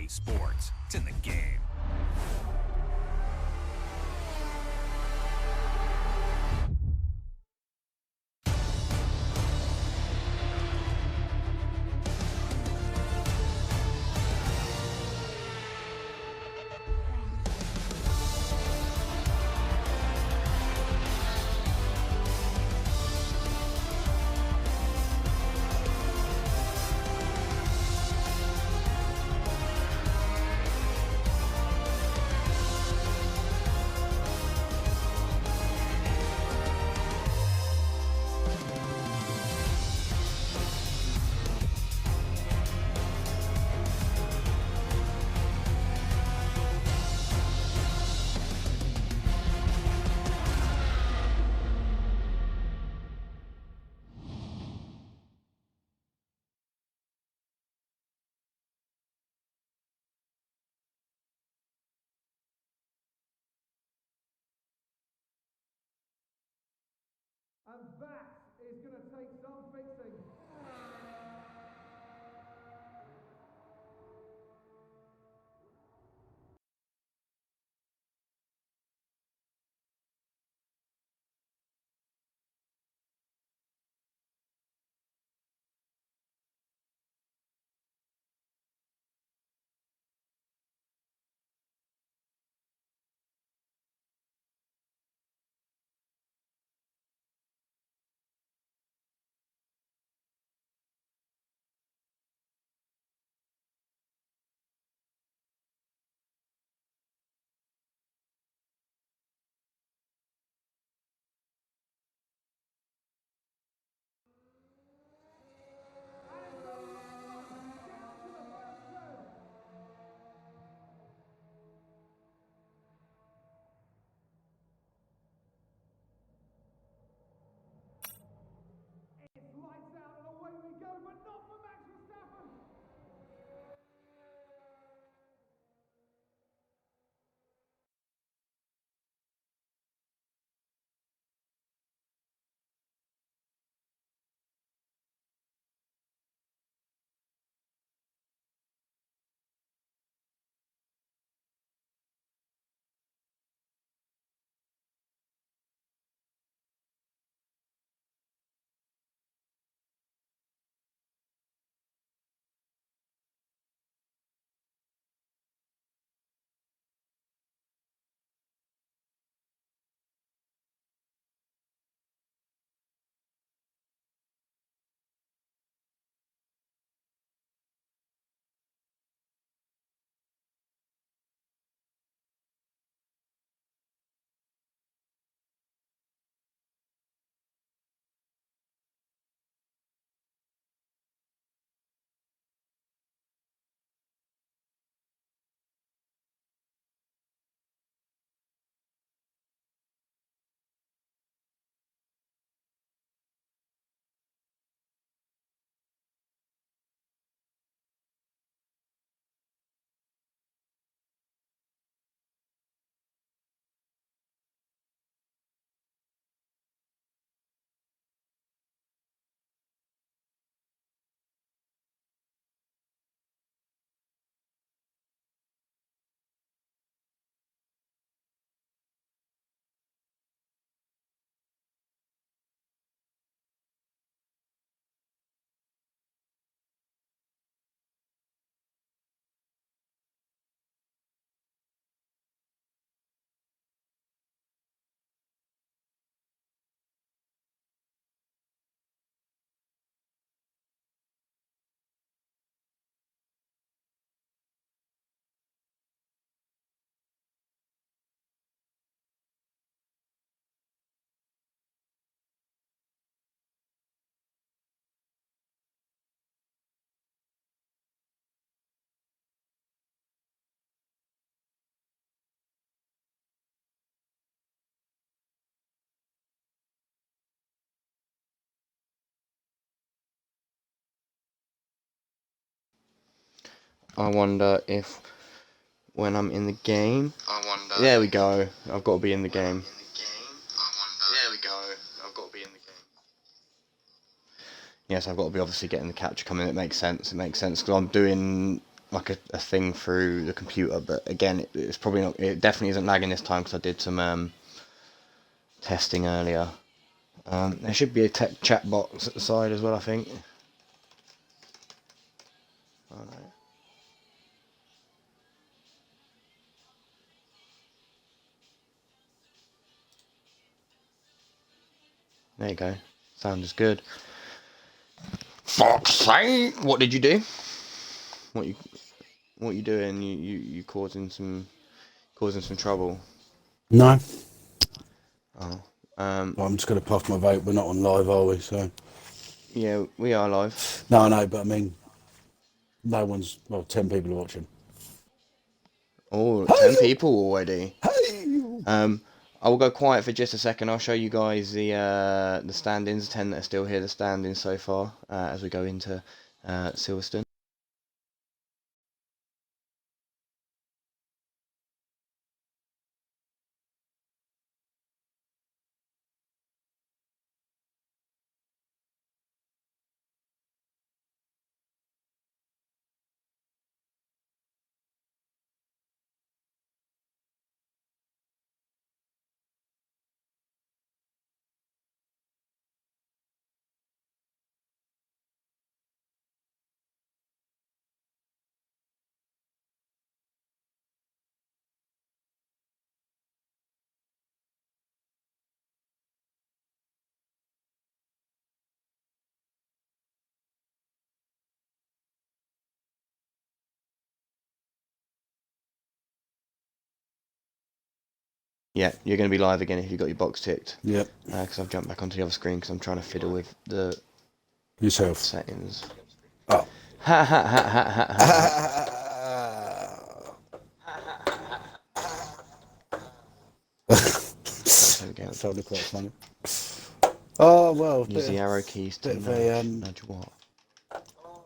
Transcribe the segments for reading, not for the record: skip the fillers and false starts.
EA Sports. It's in the game. And that is going to take some fixing. It's lights out and away we go, but not for Max Verstappen. I wonder if when I'm in the game. There we go. I've got to be in the game. There we go. I've got to be in the game. Yes, I've got to be obviously getting the capture coming. It makes sense. It makes sense because I'm like a thing through the computer, but again, it's probably not. It definitely isn't lagging this time because I did some testing earlier. There should be a tech chat box at the side as well, I think. Oh, no. There you go. Sound is good. Fuck's sake! What did you do? What you doing? You causing some trouble? No. Oh. Well, I'm just going to puff my vape. We're not on live, are we? So. Yeah, we are live. No, I know, but I mean, no one's. Well, 10 people are watching. Oh, Hey! 10 people already. Hey! I will go quiet for just a second. I'll show you guys the stand-ins, 10 that are still here, the stand-ins so far, as we go into Silverstone. Yeah, you're going to be live again if you've got your box ticked. Yep. Because I've jumped back onto the other screen because I'm trying to fiddle with the Yourself. settings. Oh. Ha ha ha ha ha ha. That sounded quite funny. Oh, well. Use the arrow keys to nudge what?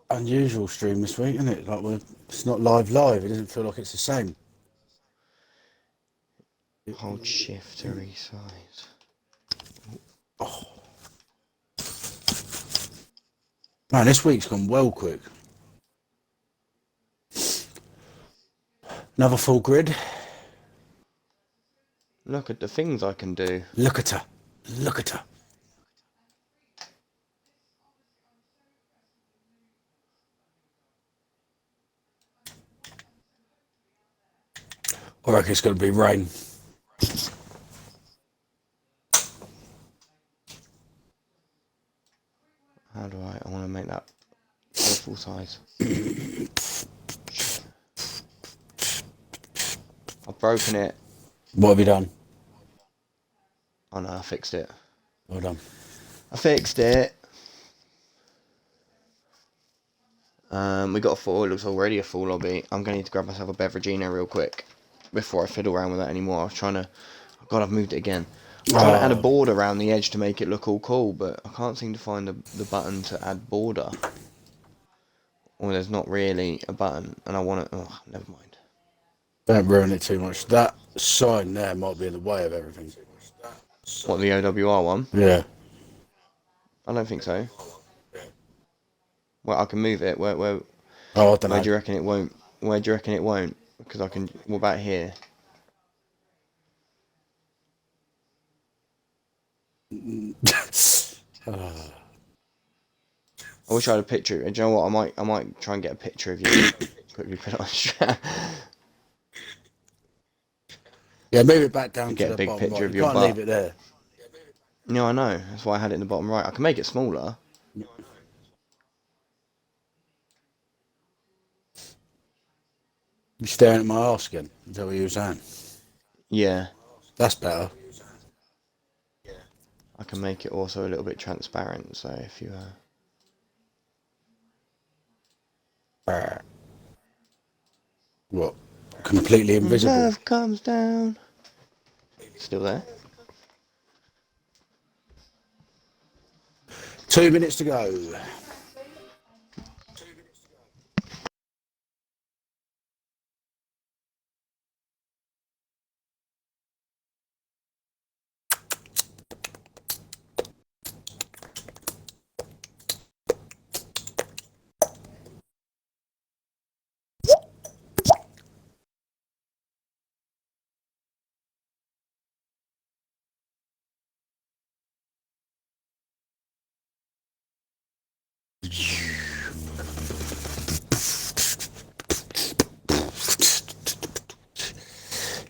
Unusual stream this week, isn't it? Like it's not live. It doesn't feel like it's the same. Hold shift to resize. Oh. Man, this week's gone well quick. Another full grid. Look at the things I can do. Look at her. Look at her. I reckon it's going to be rain. How do I want to make that full size. I've broken it. What have you done? Oh no, I fixed it. Well done. I fixed it. We got a full, it looks already a full lobby. I'm going to need to grab myself a Beveragino real quick before I fiddle around with that anymore. I was trying to, oh God, I've moved it again. I'm trying to add a border around the edge to make it look all cool, but I can't seem to find the button to add border. Or there's not really a button, and I want to, oh, never mind. Don't ruin it too much. That sign there might be in the way of everything. What, the OWR one? Yeah. I don't think so. Well, I can move it. Where Oh, I don't know. do you reckon it won't? Where do you reckon it won't? Because I can. What about here? I wish I had a picture. Do you know what? I might try and get a picture of you. Quickly put it on strap. Yeah, move it back down to Get a the big bottom picture right. of You your can't butt. leave it there. No, I know. That's why I had it in the bottom right. I can make it smaller. You staring at my arse again? Is that what you were saying? Yeah. That's better. I can make it also a little bit transparent. So if you What? Completely invisible? Love comes down. Still there? 2 minutes to go.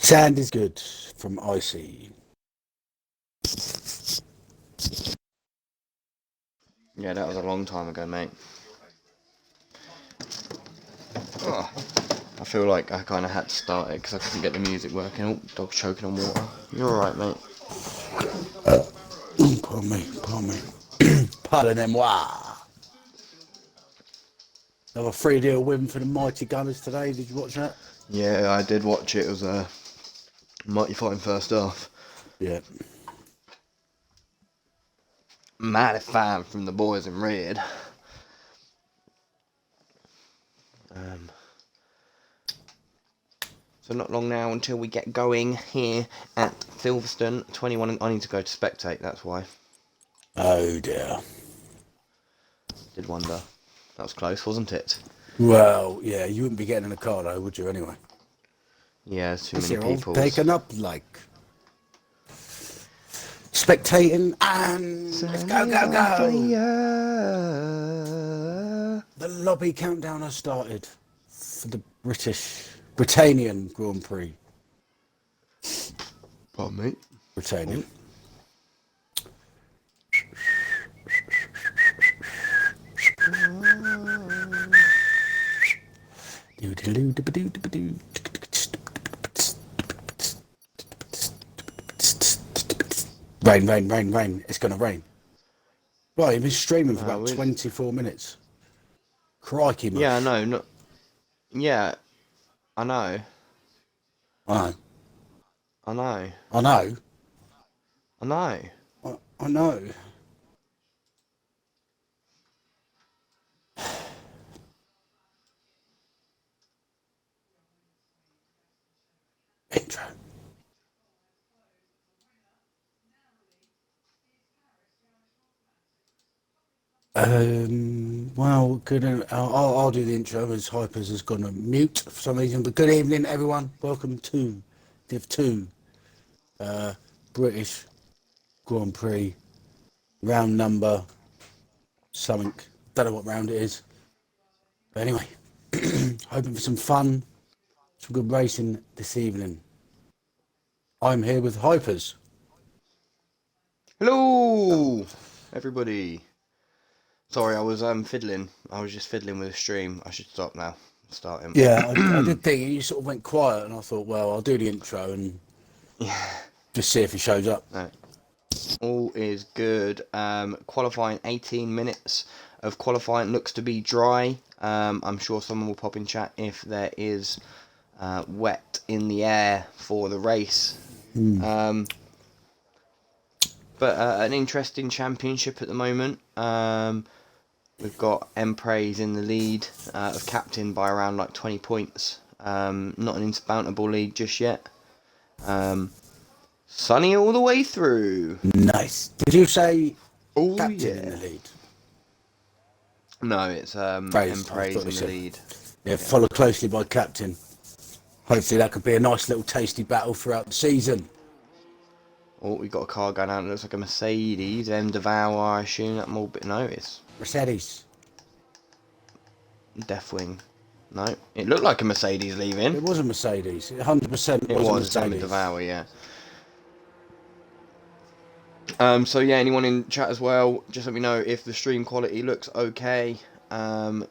Sand is good from Icy. Yeah, that was a long time ago, mate. Oh, I feel like I kind of had to start it because I couldn't get the music working. Oh, dog's choking on water. You're alright, mate. Pardon me. Pardonnez-moi. Another 3-0 win for the Mighty Gunners today. Did you watch that? Yeah, I did watch it. It was a mighty fine first half. Yeah. Mighty fine from the boys in red. So not long now until we get going here at Silverstone. 21. I need to go to spectate. That's why. Oh dear. Did wonder. That was close, wasn't it? Well, yeah, you wouldn't be getting in a car though, would you, anyway? Yeah, too This many year people. taken up, like, spectating, and let's go. The lobby countdown has started for the Britannian Grand Prix. Pardon me. Britannian. Rain. It's going to rain. Right, you've been streaming for about 24 minutes. Crikey, man. Yeah, I know. Not. Yeah, I know. I I know. know. I know. I know. Intro. Well, good. I'll do the intro as Hypers has gone on mute for some reason. But good evening, everyone. Welcome to Div 2, British Grand Prix, round number something. Don't know what round it is. But anyway, hoping for some fun, some good racing this evening. I'm here with Hypers. Hello, everybody. Sorry, I was fiddling. I was just fiddling with the stream. I should stop now. Start him. Yeah, I did think you sort of went quiet, and I thought, well, I'll do the intro and just see if he shows up. No. All is good. Qualifying 18 minutes of qualifying looks to be dry. I'm sure someone will pop in chat if there is wet in the air for the race. But an interesting championship at the moment. We've got Empraise in the lead of captain by around like 20 points. Not an insurmountable lead just yet. Sunny all the way through. Nice. Did you say Oh captain in yeah. the lead? No, it's Empraise in the lead. Yeah, followed closely by captain. Hopefully that could be a nice little tasty battle throughout the season. Oh, we've got a car going out. It looks like a Mercedes. Devour, I assume. That more bit. No, it's Mercedes. Deathwing. No, it looked like a Mercedes leaving. It was a Mercedes. 100% It was a was Mercedes. Devour, yeah. So yeah, anyone in chat as well, just let me know if the stream quality looks okay. I'll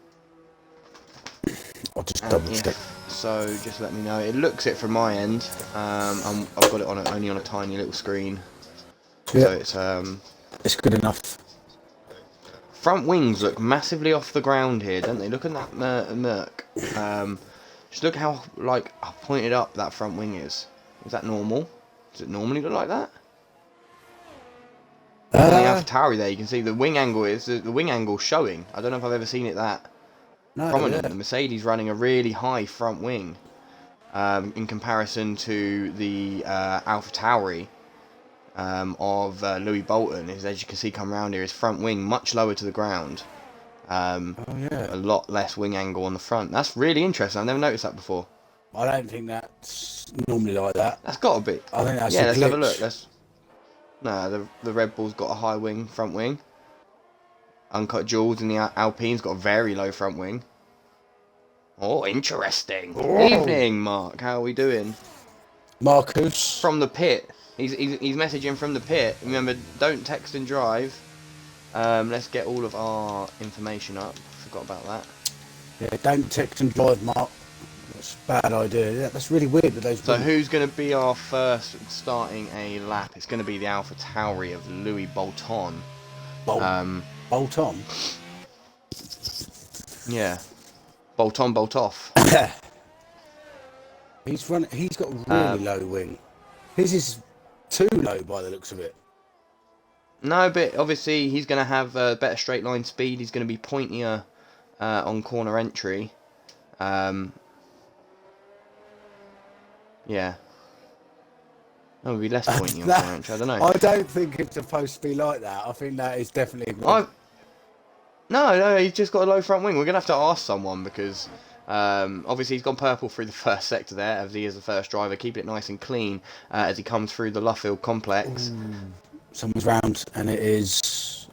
just double check. So just let me know. It looks it from my end. I've got it on only on a tiny little screen. Yeah. So It's good enough. front wings look massively off the ground here, don't they? Look at that Merc. Just look how like pointed up that front wing is. Is that normal? Does it normally look like that? On the AlphaTauri there, you can see the wing angle is the wing angle showing. I don't know if I've ever seen it that prominent. Yeah. The Mercedes running a really high front wing in comparison to the AlphaTauri of Louis Bolton. As you can see, come around here, his front wing much lower to the ground. A lot less wing angle on the front. That's really interesting. I've never noticed that before. I don't think that's normally like that. That's got to be. I think that's yeah. a Let's have a glitch. look. No, the Red Bull's got a high wing, front wing. Uncut Jewels in the Alpine's got a very low front wing. Oh, interesting. Oh. Evening, Mark. How are we doing? Marcus. From the pit. He's messaging from the pit. Remember, don't text and drive. Let's get all of our information up. Forgot about that. Yeah, don't text and drive, Mark. That's a bad idea. Yeah, that's really weird with those. So who's going to be our first starting a lap? It's going to be the Alpha Tauri of Louis Bolton. Bolton. Yeah. Bolton, bolt off. He's got a really low wing. His is too low by the looks of it. No, but obviously he's going to have better straight line speed. He's going to be pointier on corner entry. Yeah. Oh, it'll be less pointy on corner entry. I don't know. I don't think it's supposed to be like that. I think that is definitely. No, he's just got a low front wing. We're going to have to ask someone because obviously he's gone purple through the first sector there, as he is the first driver, keeping it nice and clean as he comes through the Luffield complex. Someone's round, and it is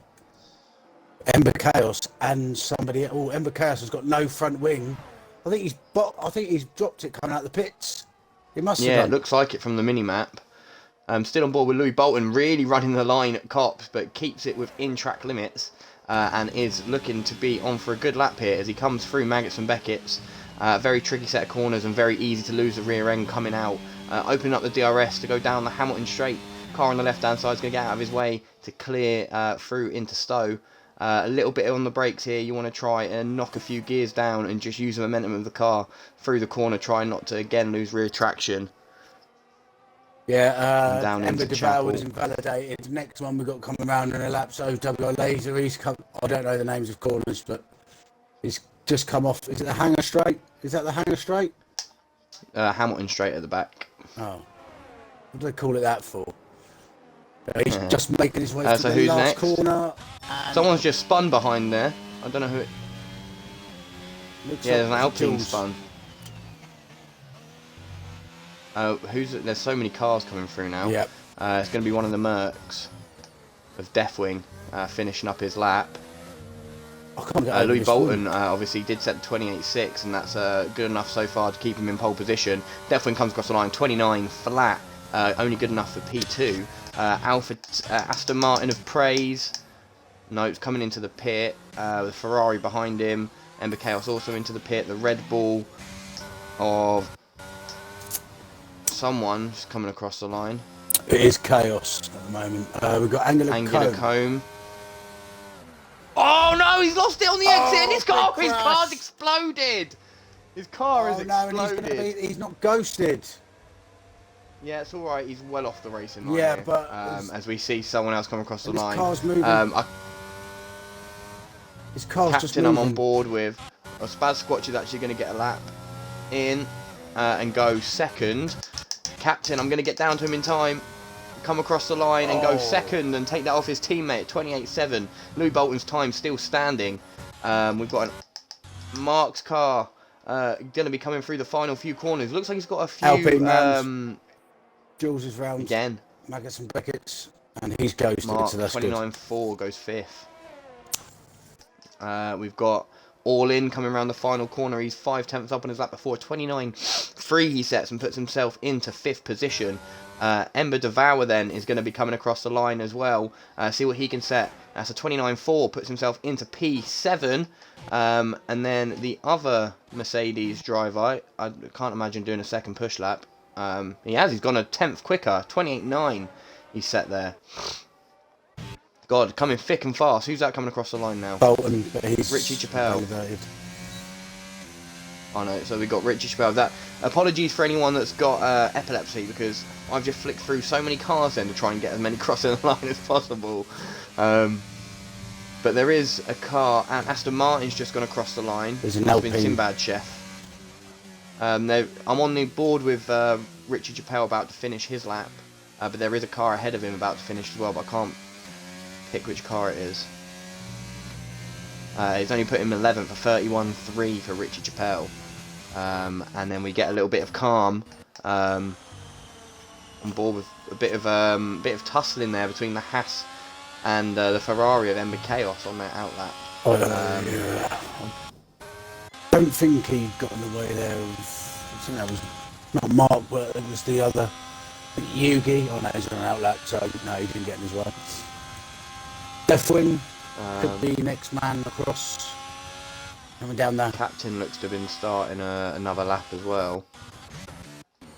Ember Chaos and somebody. Oh, Ember Chaos has got no front wing. I think he's dropped it coming out the pits. It must have done. It looks like it from the mini-map. Still on board with Louis Bolton, really running the line at Cops, but keeps it within track limits. And is looking to be on for a good lap here as he comes through Maggots and Beckett's. Very tricky set of corners and very easy to lose the rear end coming out. Opening up the DRS to go down the Hamilton straight. Car on the left hand side is going to get out of his way to clear through into Stowe. A little bit on the brakes here. You want to try and knock a few gears down and just use the momentum of the car through the corner, trying not to again lose rear traction. Yeah, down Ember into Devour was Chapel. invalidated. Next one we've got coming around in a lap, so OWR Laser. I don't know the names of corners, but he's just come off. Is it the Hanger Straight? Is that the Hanger Straight? Hamilton straight at the back. Oh. What do they call it that for? He's just making his way to so the who's last next? corner. Someone's just spun behind there. I don't know who it... Looks Yeah, there's an like Alpine Jules. spun. There's so many cars coming through now. Yep. It's going to be one of the Mercs of Deathwing finishing up his lap. I can't get over Louis this Bolton wall. obviously did set the 28.6, and that's good enough so far to keep him in pole position. Deathwing comes across the line 29 flat, only good enough for P2. Aston Martin of praise. No, it's coming into the pit. The Ferrari behind him. Ember Chaos also into the pit. The Red Bull of someone just coming across the line. It is chaos at the moment. We've got Angular Combe. Oh no, he's lost it on the exit and his car's exploded. His car is exploded. And he's not ghosted. Yeah, it's alright, he's well off the racing line Yeah, here, but as we see someone else come across the his line. car's moving. His car's just Captain moving. I'm on board with. Spaz Squatch is actually going to get a lap in and go second. Captain, I'm going to get down to him in time. Come across the line and go second and take that off his teammate at 28.7. Louis Bolton's time still standing. We've got a Mark's car going to be coming through the final few corners. Looks like he's got a few... Alpine Jules is round. Again. Maggots and Beckett's. And he's ghosted. Mark, So that's good. 29.4 goes fifth. We've got All In coming around the final corner. He's 5/10 up on his lap before. 29.3 he sets and puts himself into fifth position. Ember Devour then is going to be coming across the line as well. See what he can set. That's a 29.4, puts himself into P7. And then the other Mercedes driver, I can't imagine doing a second push lap. He's gone a 10th quicker. 28.9 he's set there. God, coming thick and fast. Who's that coming across the line now? Bolton, but he's Richie Chappelle. elevated. I know, so we've got Richie Chappelle. Apologies for anyone that's got epilepsy, because I've just flicked through so many cars then to try and get as many crossing the line as possible. But there is a car, and Aston Martin's just going to cross the line. There's an It's been Alpine. Sinbad Chef. I'm on the board with Richie Chappelle about to finish his lap, but there is a car ahead of him about to finish as well, but I can't pick which car it is. He's only put him 11th for 31.3 for Richie Chappelle. And then we get a little bit of calm on board with a bit of tussling there between the Haas and the Ferrari of Ember Chaos on their outlap. Yeah. I don't think he got in the way there. I think that was Not Mark, but it was the other. Yugi. Oh no, he's on an outlap, so no, he didn't get in as well. Deathwing could be next man across. Coming down there. Captain looks to have been starting another lap as well.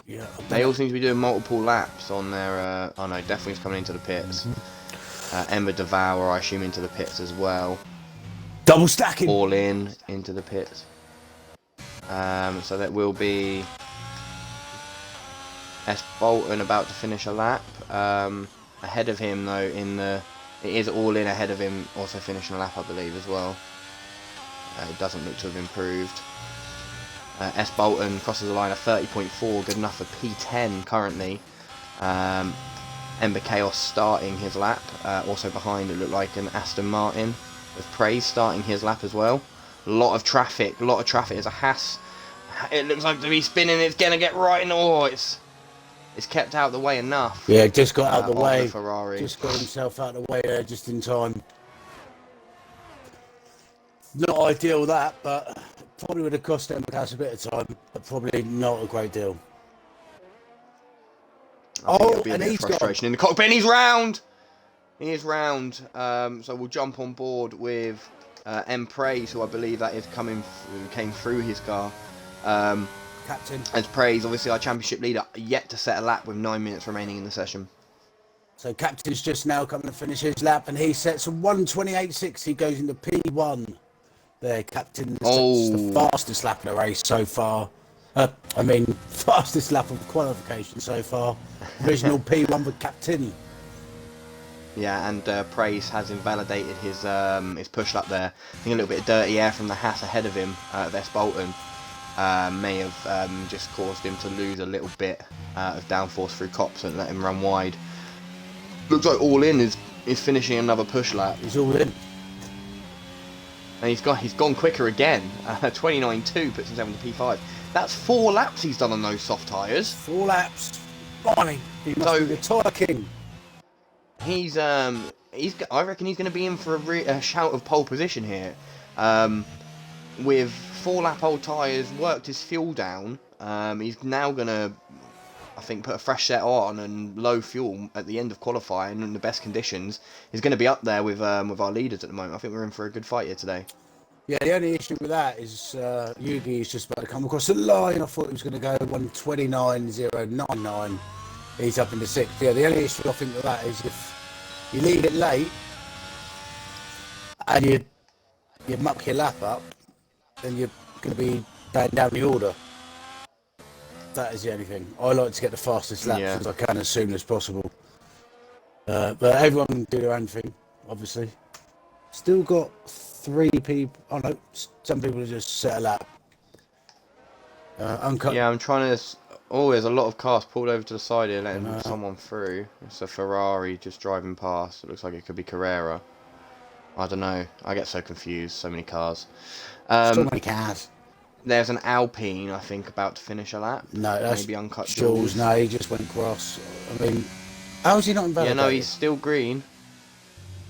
Yeah. They all seem to be doing multiple laps on their... oh no, Deathwing's coming into the pits. Ember Devour, I assume, into the pits as well. Double stacking. All in into the pits. So that will be S. Bolton about to finish a lap. Ahead of him though, it is All in ahead of him, also finishing a lap I believe as well. It doesn't look to have improved. S. Bolton crosses the line at 30.4, good enough for P10 currently. Ember Chaos starting his lap, also behind it looked like an Aston Martin with Praise starting his lap as well. A lot of traffic. There's a Haas. It looks like to be spinning. It's gonna get right in. Oh, it's kept out of the way enough. Yeah, just got out of the way. The Ferrari. Just got himself out of the way there just in time. Not ideal that, but probably would have cost them a bit of time, but probably not a great deal. Oh, and he's frustration in the cockpit. And he's round. He is round. So we'll jump on board with M. Praise, who I believe that is came through his car. Captain. As Praise, obviously our championship leader, yet to set a lap with 9 minutes remaining in the session. So Captain's just now coming to finish his lap, and he sets a 1:28.6. He goes into P1. There, Captain sets the fastest lap of the race so far. Fastest lap of qualification so far. Original P1 with Captain. Yeah, and Praise has invalidated his push lap there. I think a little bit of dirty air from the Haas ahead of him, Vess Bolton, may have just caused him to lose a little bit of downforce through Cops and let him run wide. Looks like All In is finishing another push lap. He's all in. And he's gone quicker again. 29.2 puts himself into P5. That's 4 laps he's done on those soft tyres. 4 laps. Blimey, he must be the tyre king. I reckon he's going to be in for a shout of pole position here. With 4 lap old tyres, worked his fuel down. He's now going to, I think, put a fresh set on and low fuel at the end of qualifying in the best conditions. He's going to be up there with our leaders at the moment. I think we're in for a good fight here today. Yeah, the only issue with that is Yugi is just about to come across the line. I thought he was going to go 1:29.099. He's up in the 6th. Yeah, the only issue I think with that is if you leave it late and you muck your lap up, then you're going to be going down the order. That is the only thing. I like to get the fastest laps as I can as soon as possible. But everyone can do their own thing, obviously. Still got 3 people. Oh no, some people have just set a lap. Uncut. Yeah, I'm trying to. Oh, there's a lot of cars pulled over to the side here, letting someone through. It's a Ferrari just driving past. It looks like it could be Carrera. I don't know. I get so confused. So many cars. So many cars. There's an Alpine, I think, about to finish a lap. No, that's maybe Uncut Jules. No, he just went cross. I mean, how is he not invalidated? Yeah, no, he's still green.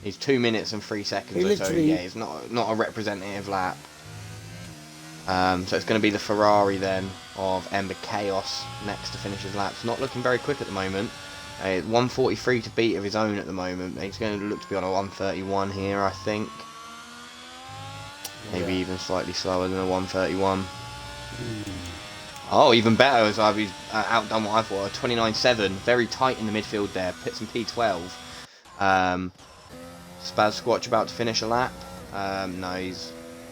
He's 2 minutes and 3 seconds. So yeah, he's not a representative lap. So it's going to be the Ferrari then of Ember Chaos next to finish his laps. Not looking very quick at the moment. 1:43 to beat of his own at the moment. He's going to look to be on a 1:31 here, I think. Maybe even slightly slower than a 1:31. Oh, even better as he's outdone what I thought. A 29.7, very tight in the midfield there. Pits and P12. Spaz Squatch about to finish a lap. No, he's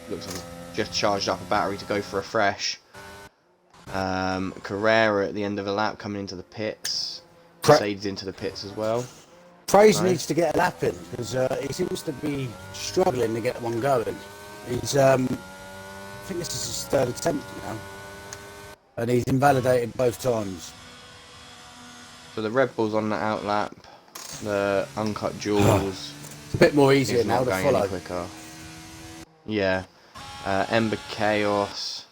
looks like he's just charged up a battery to go for a fresh. Carrera at the end of the lap coming into the pits. Mercedes into the pits as well. Praise needs to get a lap in because he seems to be struggling to get one going. He's, I think this is his 3rd attempt now, and he's invalidated both times. So the Red Bull's on the out lap. The Uncut Jules. It's a bit more easier now to follow. Quicker. Yeah. Ember Chaos.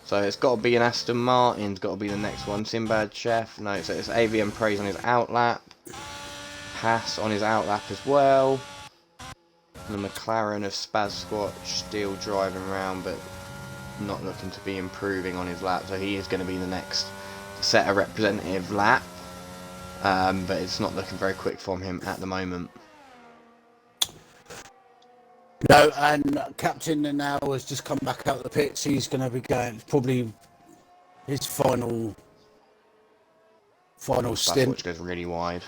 So it's got to be an Aston Martin. It's got to be the next one. Sinbad Chef. No, so it's AVM Praise on his out lap. Haas on his out lap as well. The McLaren of Spaz Squatch still driving around, but not looking to be improving on his lap. So he is going to be the next set a representative lap, but it's not looking very quick from him at the moment. No, and Captain now has just come back out of the pits. He's going to be going probably his final stint. Which goes really wide.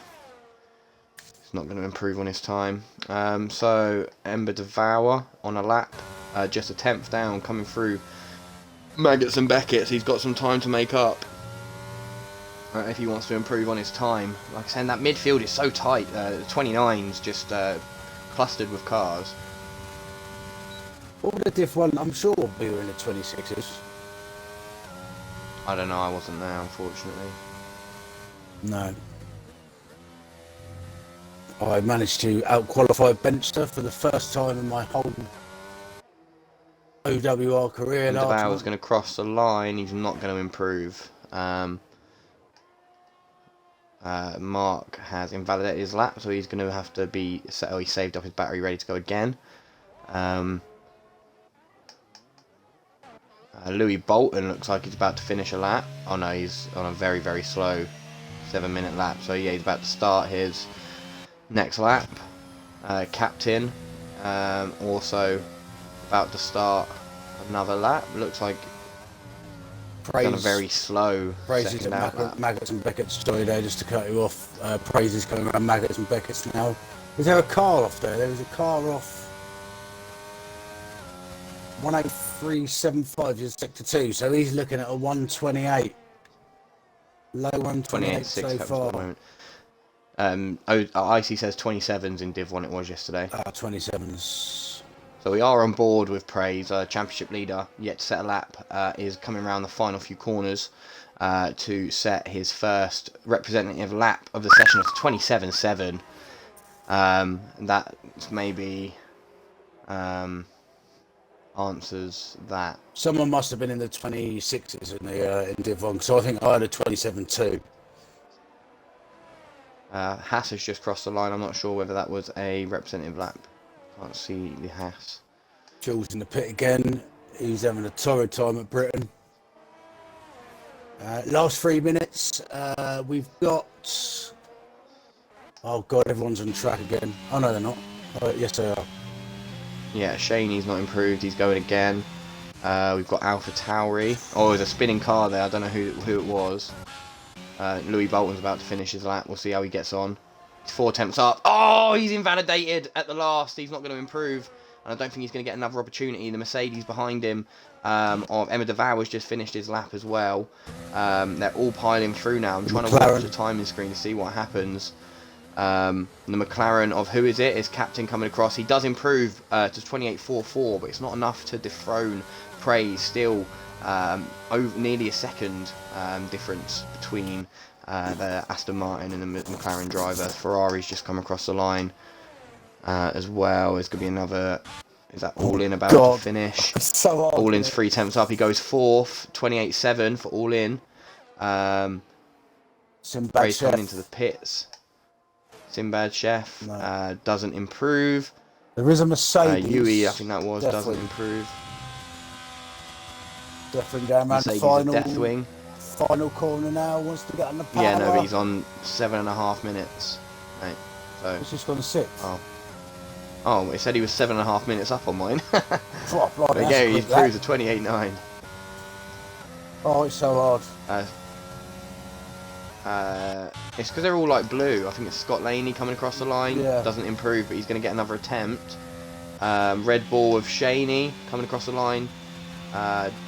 He's not going to improve on his time. So Ember Devour on a lap, just a 10th down, coming through Maggots and Beckett's. He's got some time to make up if he wants to improve on his time. Like I said, that midfield is so tight. The 29's just clustered with cars. What would the diff one? I'm sure we were in the 26s. I don't know, I wasn't there, unfortunately. No. I managed to out-qualify Benster for the first time in my whole OWR career. Devour's going to cross the line, he's not going to improve. Mark has invalidated his lap, so he's going to have to be set. Oh, he saved up his battery, ready to go again. Louis Bolton looks like he's about to finish a lap. Oh no, he's on a very, very slow 7-minute lap. So yeah, he's about to start his next lap. Captain also about to start another lap. Looks like he's on a very slow Praises at Maggots and Beckett's. Sorry there, just to cut you off. Praises coming around Maggots and Beckett's now. Is there a car off there? There was a car off 183.75 is sector 2, so he's looking at a 128. Low 128 so far. IC says 27s in Div 1 it was yesterday. 27s. So we are on board with Praise. Championship leader, yet to set a lap, is coming around the final few corners to set his first representative lap of the session of 27.7. That maybe answers that. Someone must have been in the 26s in Div 1, so I think I had a 27.2. Haas has just crossed the line. I'm not sure whether that was a representative lap. Can't see the Haas. Jules in the pit again. He's having a torrid time at Britain. Last 3 minutes. We've got... Oh God, everyone's on track again. Oh no, they're not. Oh, yes, they are. Yeah, Shaney's not improved. He's going again. We've got Alpha Tauri. Oh, there's a spinning car there. I don't know who it was. Louis Bolton's about to finish his lap. We'll see how he gets on. He's 4 attempts up. Oh, he's invalidated at the last. He's not going to improve. And I don't think he's going to get another opportunity. The Mercedes behind him of Emma Devour's just finished his lap as well. They're all piling through now. I'm trying to watch the timing screen to see what happens. The McLaren of who is it? Is Captain coming across. He does improve to 28.44, but it's not enough to dethrone Praise. Still nearly a second difference between the Aston Martin and the McLaren driver. Ferrari's just come across the line as well. There's going to be another... Is that All In about to finish? So hard. All In's 3 attempts up. He goes 4th, 28.7 for All In. Praise coming into the pits. Sinbad Chef doesn't improve. There is a Mercedes. Yui, I think that was, doesn't improve. Definitely going around the final corner now. Wants to get on the power. Yeah, no, but he's on 7.5 minutes. Right, so it's just gone 6. Oh, it said he was 7.5 minutes up on mine. Right, yeah, he improves to 28.9. Oh, it's so hard. It's because they're all like blue. I think it's Scott Laney coming across the line. Yeah. Doesn't improve, but he's going to get another attempt. Red Bull of Shaney coming across the line.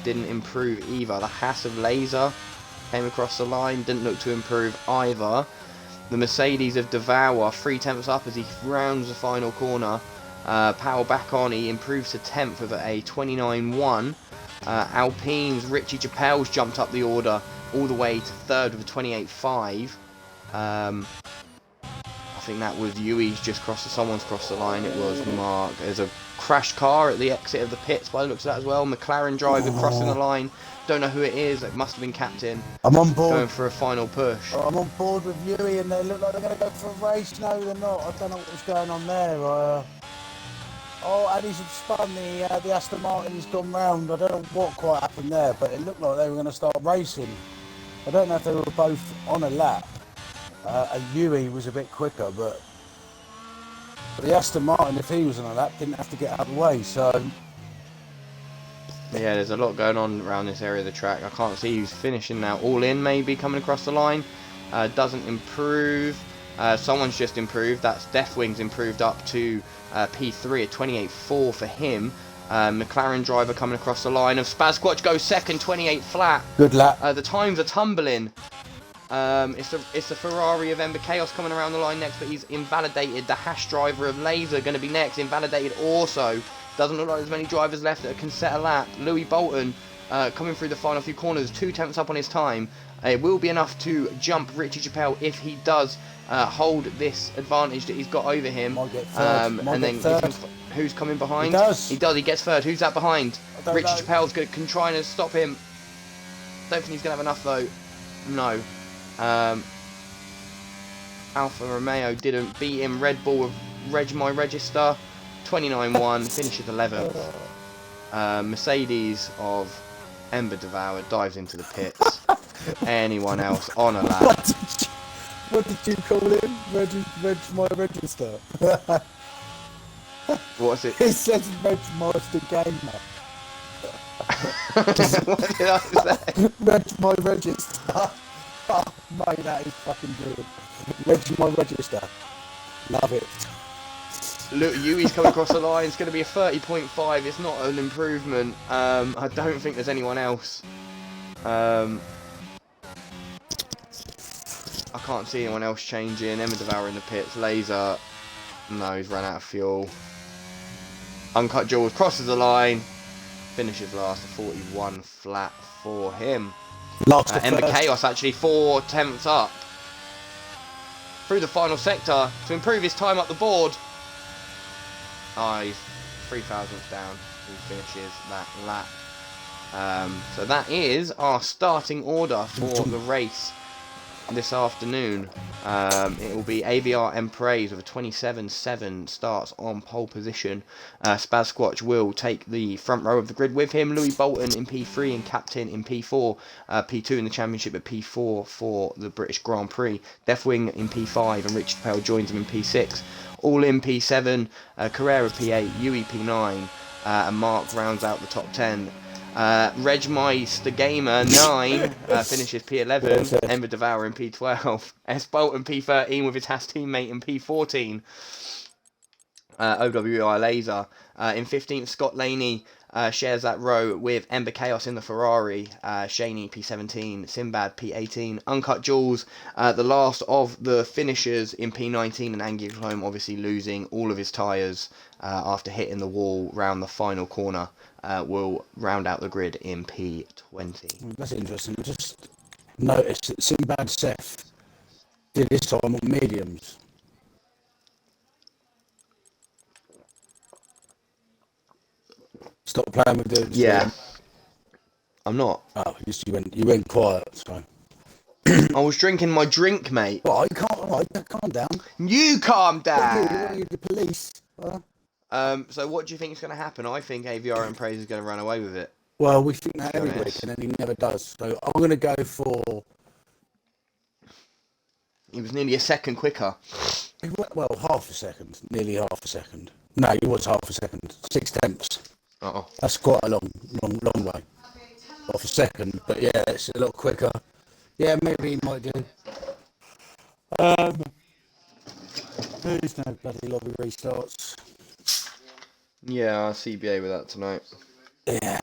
Didn't improve either. The Haas of Laser came across the line. Didn't look to improve either. The Mercedes of Devour 3 attempts up as he rounds the final corner. Power back on. He improves to 10th with a 29.1. Alpine's Richie Chappelle's jumped up the order all the way to 3rd with a 28.5. I think that was Yui's just crossed. Someone's crossed the line. It was Mark. There's a crashed car at the exit of the pits by the looks of that as well. McLaren driver crossing the line. Don't know who it is. It must have been Captain. I'm on board. Going for a final push. I'm on board with Yui, and they look like they're going to go for a race. No, they're not. I don't know what was going on there. Oh, and he's spun the Aston Martin. He's gone round. I don't know what quite happened there, but it looked like they were going to start racing. I don't know if they were both on a lap. And Yui was a bit quicker, but the Aston Martin, if he was on a lap, didn't have to get out of the way. So yeah, there's a lot going on around this area of the track. I can't see who's finishing now. All in maybe coming across the line. Doesn't improve. Someone's just improved. That's Deathwing's improved up to P3 at 28.4 for him. McLaren driver coming across the line. Of Spazquatch goes second, 28 flat. good lap. The times are tumbling. It's the Ferrari of Ember Chaos coming around the line next, but he's invalidated. The Hash driver of Laser going to be next, invalidated also. Doesn't look like there's many drivers left that can set a lap. Louis Bolton coming through the final few corners, 2/10 up on his time. It will be enough to jump Richie Chappelle if he does hold this advantage that he's got over him. Might get third. And then who's coming behind? He does. He gets third. Who's that behind? Richie know. Chappelle's can try and stop him. Don't think he's going to have enough though. No. Alfa Romeo didn't beat him. Red Bull with My Register 29-1, finishes 11th. Mercedes of Ember Devourer dives into the pits. Anyone else on a lap? What did you call him? My Register. What's it? It says Reg Master Gamer. What did I say? My Register. Oh, mate, that is fucking good. My Register. Love it. Look, Yui's coming across the line. It's going to be a 30.5. It's not an improvement. I don't think there's anyone else. I can't see anyone else changing. Emma Devourer in the pits. Laser. No, he's run out of fuel. Uncut Jules crosses the line. Finishes last. 41 flat for him. Ember Chaos actually 4/10 up. Through the final sector to improve his time up the board. He's 3 thousandths down. He finishes that lap. So that is our starting order for the race this afternoon. It will be AVR Empraise with a 27.7, starts on pole position. Spazquatch will take the front row of the grid with him. Louis Bolton in P3 and Captain in P4. P2 in the championship, but P4 for the British Grand Prix. Deathwing in P5 and Richard Pell joins him in P6. All in P7, Carrera P8, Yui P9, and Mark rounds out the top 10. Regmeister Gamer 9 finishes P11. Ember Devourer in P12. S Bolton P13 with his Haas teammate in P14. OWR Laser in 15th. Scott Laney shares that row with Ember Chaos in the Ferrari. Shaney P17. Sinbad P18. Uncut Jules, the last of the finishers in P19, and Angie Clome obviously losing all of his tyres after hitting the wall round the final corner. Will round out the grid in P20. That's interesting. I just noticed that Sinbad Seth did this time on mediums. Stop playing with the... Yeah. I'm not. Oh, you went quiet, so... I was drinking my drink, mate. Well, I can't... Right, calm down. You calm down! You're the police. So what do you think is going to happen? I think AVR and Praise is going to run away with it. Well, we think that every week, and then he never does. So I'm going to go for... He was nearly a second quicker. Well, half a second. Nearly half a second. No, he was half a second. 6/10. Uh-oh. That's quite a long way. Half a second, but yeah, it's a lot quicker. Yeah, maybe he might do. There's no bloody lobby restarts. Yeah, I'll CBA with that tonight. Yeah.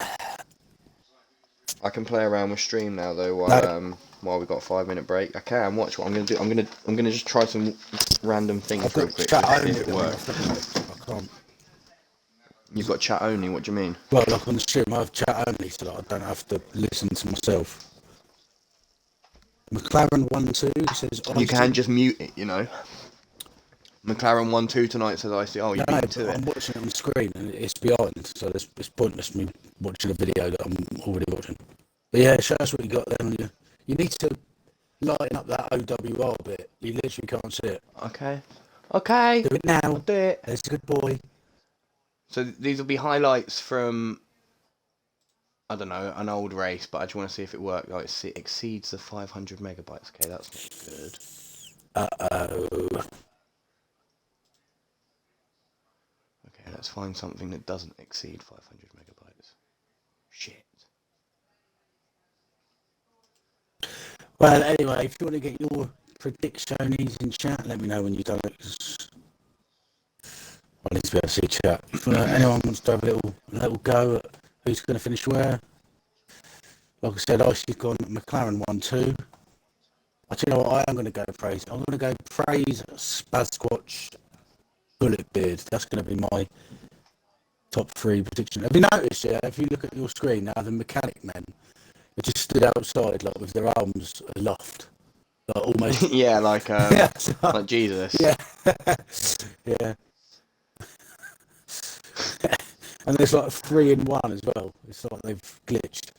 I can play around with stream now though while we got a 5-minute break. I can watch what I'm gonna do. I'm gonna just try some random things real quick. Chat only. If it works. I can't. You've got chat only. What do you mean? Well, like on the stream, I have chat only, so that I don't have to listen to myself. McLaren 1-2 says... You can just mute it, you know. McLaren 1-2 tonight says I see. Oh, you beat to it. I'm watching it on the screen and it's behind, so it's pointless me watching a video that I'm already watching. But yeah, show us what you got there on you. You need to lighten up that OWR bit. You literally can't see it. Okay. Okay. Do it now. I'll do it. There's a good boy. So these will be highlights from I don't know, an old race, but I just want to see if it worked. Oh, it exceeds the 500 megabytes. Okay, that's not good. Uh-oh. Okay, let's find something that doesn't exceed 500 megabytes. Shit. Well, anyway, if you want to get your predictions in chat, let me know when you've done it. 'Cause I need to be able to see chat. If anyone wants to have a little go at who's going to finish where, like I said, Icy's gone McLaren 1-2. But you know what? I am going to go praise. I'm going to go praise Spazquatch Bullet Beard. That's going to be my top 3 prediction. Have you noticed? Yeah, if you look at your screen now, the mechanic men, they just stood outside like with their arms aloft, like almost. Yeah, like Yeah, like Jesus. yeah, yeah. And there's like 3 in 1 as well. It's like they've glitched.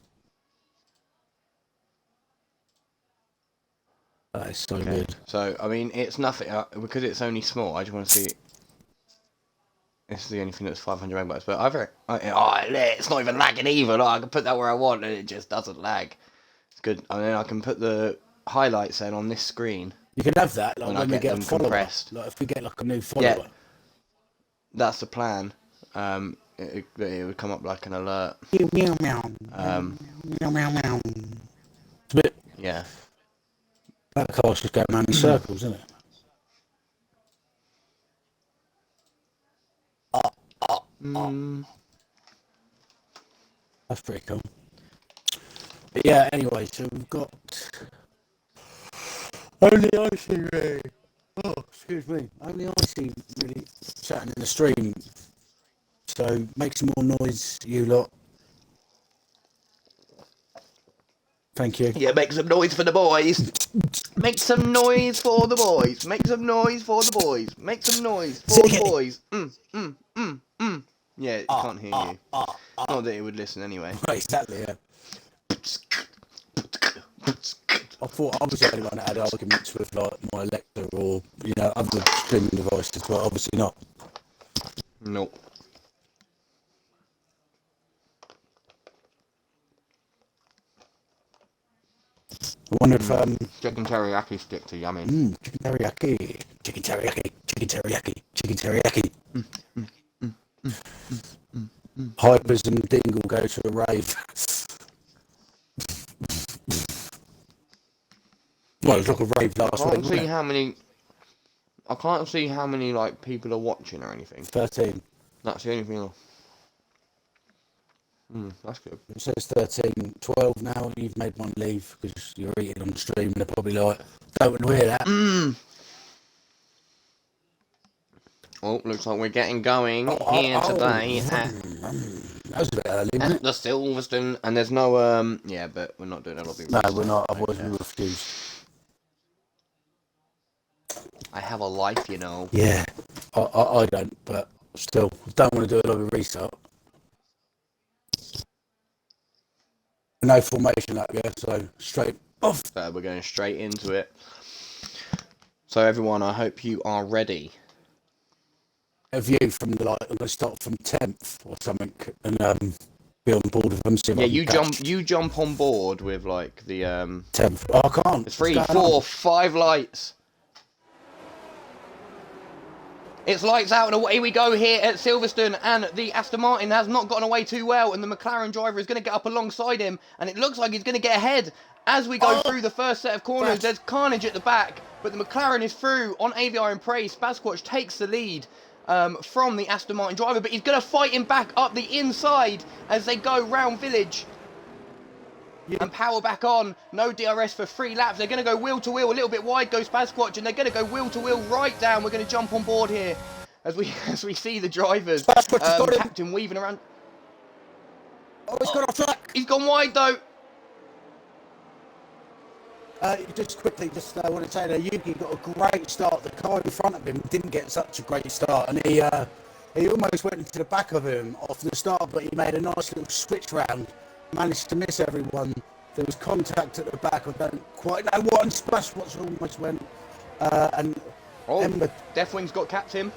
That is so good. So, I mean, it's nothing, because it's only small, I just want to see, this is the only thing that's 500 megabytes, but it's not even lagging either, like, I can put that where I want and it just doesn't lag. It's good, and then I can put the highlights then on this screen. You can have that, like when we get a follower, compressed. like if we get like a new follower. Yeah, that's the plan. It would come up like an alert. Meow meow. Meow meow meow. It's a bit. Yeah. That car's just going around in circles, isn't it? That's pretty cool. But yeah, anyway, so we've got only Icy really. Oh, excuse me. Only Icy really chatting in the stream. So make some more noise, you lot. Thank you. Yeah, make some noise for the boys. Make some noise for the boys. Make some noise for the boys. Make some noise for the boys. Yeah, it can't hear you. Not that it would listen anyway. Right, exactly, yeah. I thought I was the only one that had arguments with like my Alexa or, you know, other streaming devices, but obviously not. Nope. I wonder if chicken teriyaki sticks are yummy. Chicken teriyaki, chicken teriyaki, chicken teriyaki, chicken teriyaki. Hypers and Dingle go to a rave. Well, it's like a rave last week. I can't see how many like people are watching or anything. 13. That's the only thing. That's good. It says 13, 12 now. You've made one leave because you're eating on stream. They're probably like, don't want to hear that. Oh, looks like we're getting going here today that was a bit early, wasn't it? the Silverstone, and there's no yeah, but we're not doing a lobby. No, we're not. Otherwise, we refuse. I have a life, you know. Yeah, I don't, but still, don't want to do a lobby restart. No formation up yet, so straight off. So we're going straight into it. So everyone, I hope you are ready. A view from the I'm going to start from 10th or something and be on board with them. Yeah, you jump on board with like the 10th. Oh, I can't. It's 3, 4, 5 lights. It's lights out and away we go here at Silverstone, and the Aston Martin has not gotten away too well, and the McLaren driver is going to get up alongside him, and it looks like he's going to get ahead as we go through the first set of corners. There's carnage at the back, but the McLaren is through on AVR and Praise. Spazquatch takes the lead from the Aston Martin driver, but he's going to fight him back up the inside as they go round Village. And power back on, no DRS for 3 laps. They're going to go wheel to wheel, a little bit wide goes Spazquatch, and they're going to go wheel to wheel right down. We're going to jump on board here as we see the drivers. Captain weaving around. Oh, he's gone off track. He's gone wide though. Just quickly, I want to say that Yuki got a great start. The car in front of him didn't get such a great start, and he almost went into the back of him off the start, but he made a nice little switch round. Managed to miss everyone. There was contact at the back. I don't quite know what, and Spazquatch almost went. And Ember. Deathwing's got Captain.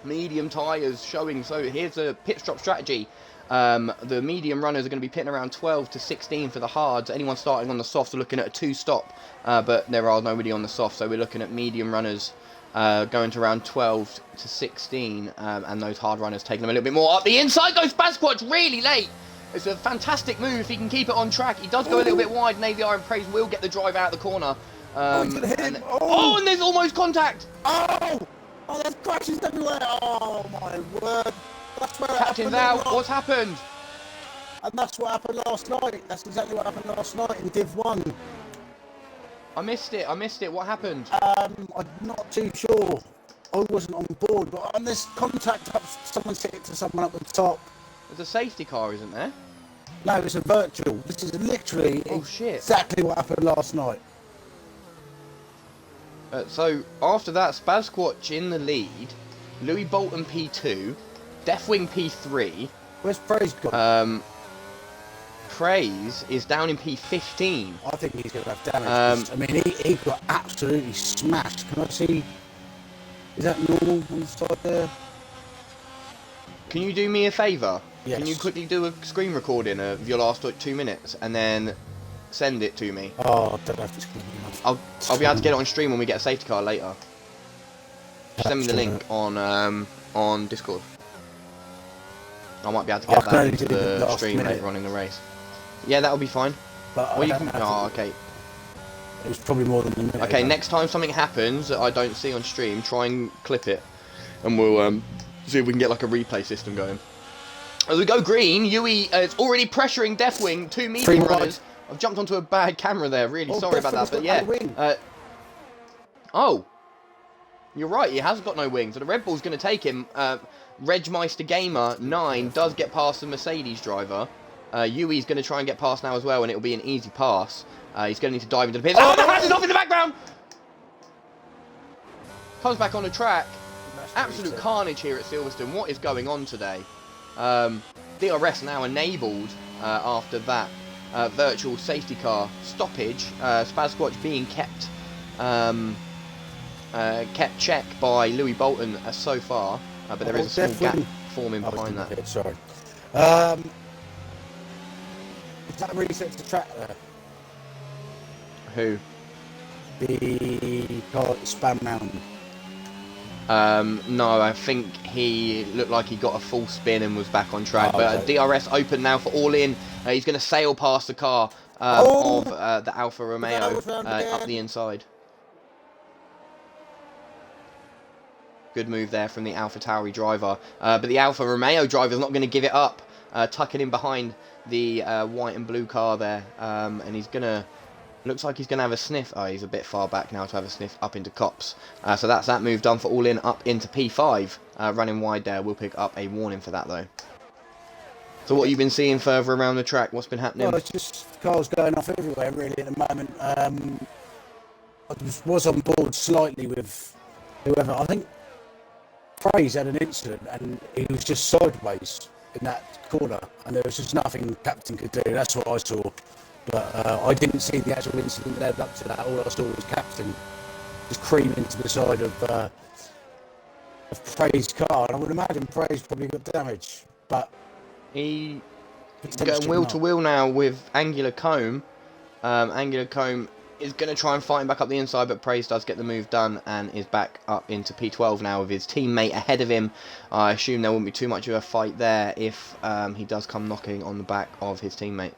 Medium tyres showing. So here's a pit stop strategy. The medium runners are going to be pitting around 12 to 16 for the hards. Anyone starting on the softs are looking at a 2-stop, but there are nobody on the soft, so we're looking at medium runners going to around 12 to 16, and those hard runners taking them a little bit more up the inside. Goes Basquatch really late. It's a fantastic move if he can keep it on track. He does go a little bit wide, and AVR and Praise will get the drive out of the corner. He's gonna hit him. And there's almost contact. Oh, there's crashes everywhere. Oh my word. That's where Captain's out. What's happened? And that's what happened last night. That's exactly what happened last night in Div 1. I missed it. What happened? I'm not too sure. I wasn't on board, but on this contact up, someone's hit it to someone up the top. There's a safety car, isn't there? No, it's a virtual. This is literally exactly what happened last night. So after that, Spazquatch in the lead, Louis Bolton P2, Deathwing P3. Where's Praise gone? Praise is down in P15. I think he's going to have damage. I mean, he got absolutely smashed. Can I see? Is that normal on the side there? Can you do me a favour? Yes. Can you quickly do a screen recording of your last 2 minutes and then send it to me? Oh, I don't have to. I'll be able to get it on stream when we get a safety car later. Send me the link on Discord. I might be able to get that into the stream later on in the race. Yeah, that'll be fine. But well, you can. Oh, okay. It was probably more than a minute. Okay, next time something happens that I don't see on stream, try and clip it, and we'll see if we can get like a replay system going. As we go green, Yui is already pressuring Deathwing, 2 medium runners. I've jumped onto a bad camera there, really sorry about that, but yeah. Oh, you're right, he has got no wings, so the Red Bull's going to take him. Regmeister Gamer 9 does get past the Mercedes driver. Yui's going to try and get past now as well, and it'll be an easy pass. He's going to need to dive into the pits. Oh, the Hatch is off in the background! Comes back on the track. Absolute carnage here at Silverstone. What is going on today? DRS now enabled after that virtual safety car stoppage. Spazquatch being kept check by Louis Bolton so far, but there is a small gap forming behind that. Sorry. Is that really set to the track there? Who? The car spam round. No, I think he looked like he got a full spin and was back on track. But DRS open now for all in. He's going to sail past the car of the Alfa Romeo up the inside. Good move there from the Alpha Tauri driver. But the Alfa Romeo driver is not going to give it up. Tucking in behind the white and blue car there. And he's going to... Looks like he's going to have a sniff. Oh, he's a bit far back now to have a sniff up into Cops. So that's that move done for all in up into P5. Running wide there. We'll pick up a warning for that though. So what have you been seeing further around the track? What's been happening? Well, it's just cars going off everywhere really at the moment. I was on board slightly with whoever. I think Praise had an incident and he was just sideways in that corner and there was just nothing Captain could do. That's what I saw. But I didn't see the actual incident led up to that. All I saw was Captain just cream into the side of Praise car, and I would imagine Praise probably got damage. But he going wheel to wheel now with Angular Comb. Angular Comb is going to try and fight him back up the inside, but Praise does get the move done and is back up into P12 now with his teammate ahead of him. I assume there wouldn't be too much of a fight there if he does come knocking on the back of his teammate.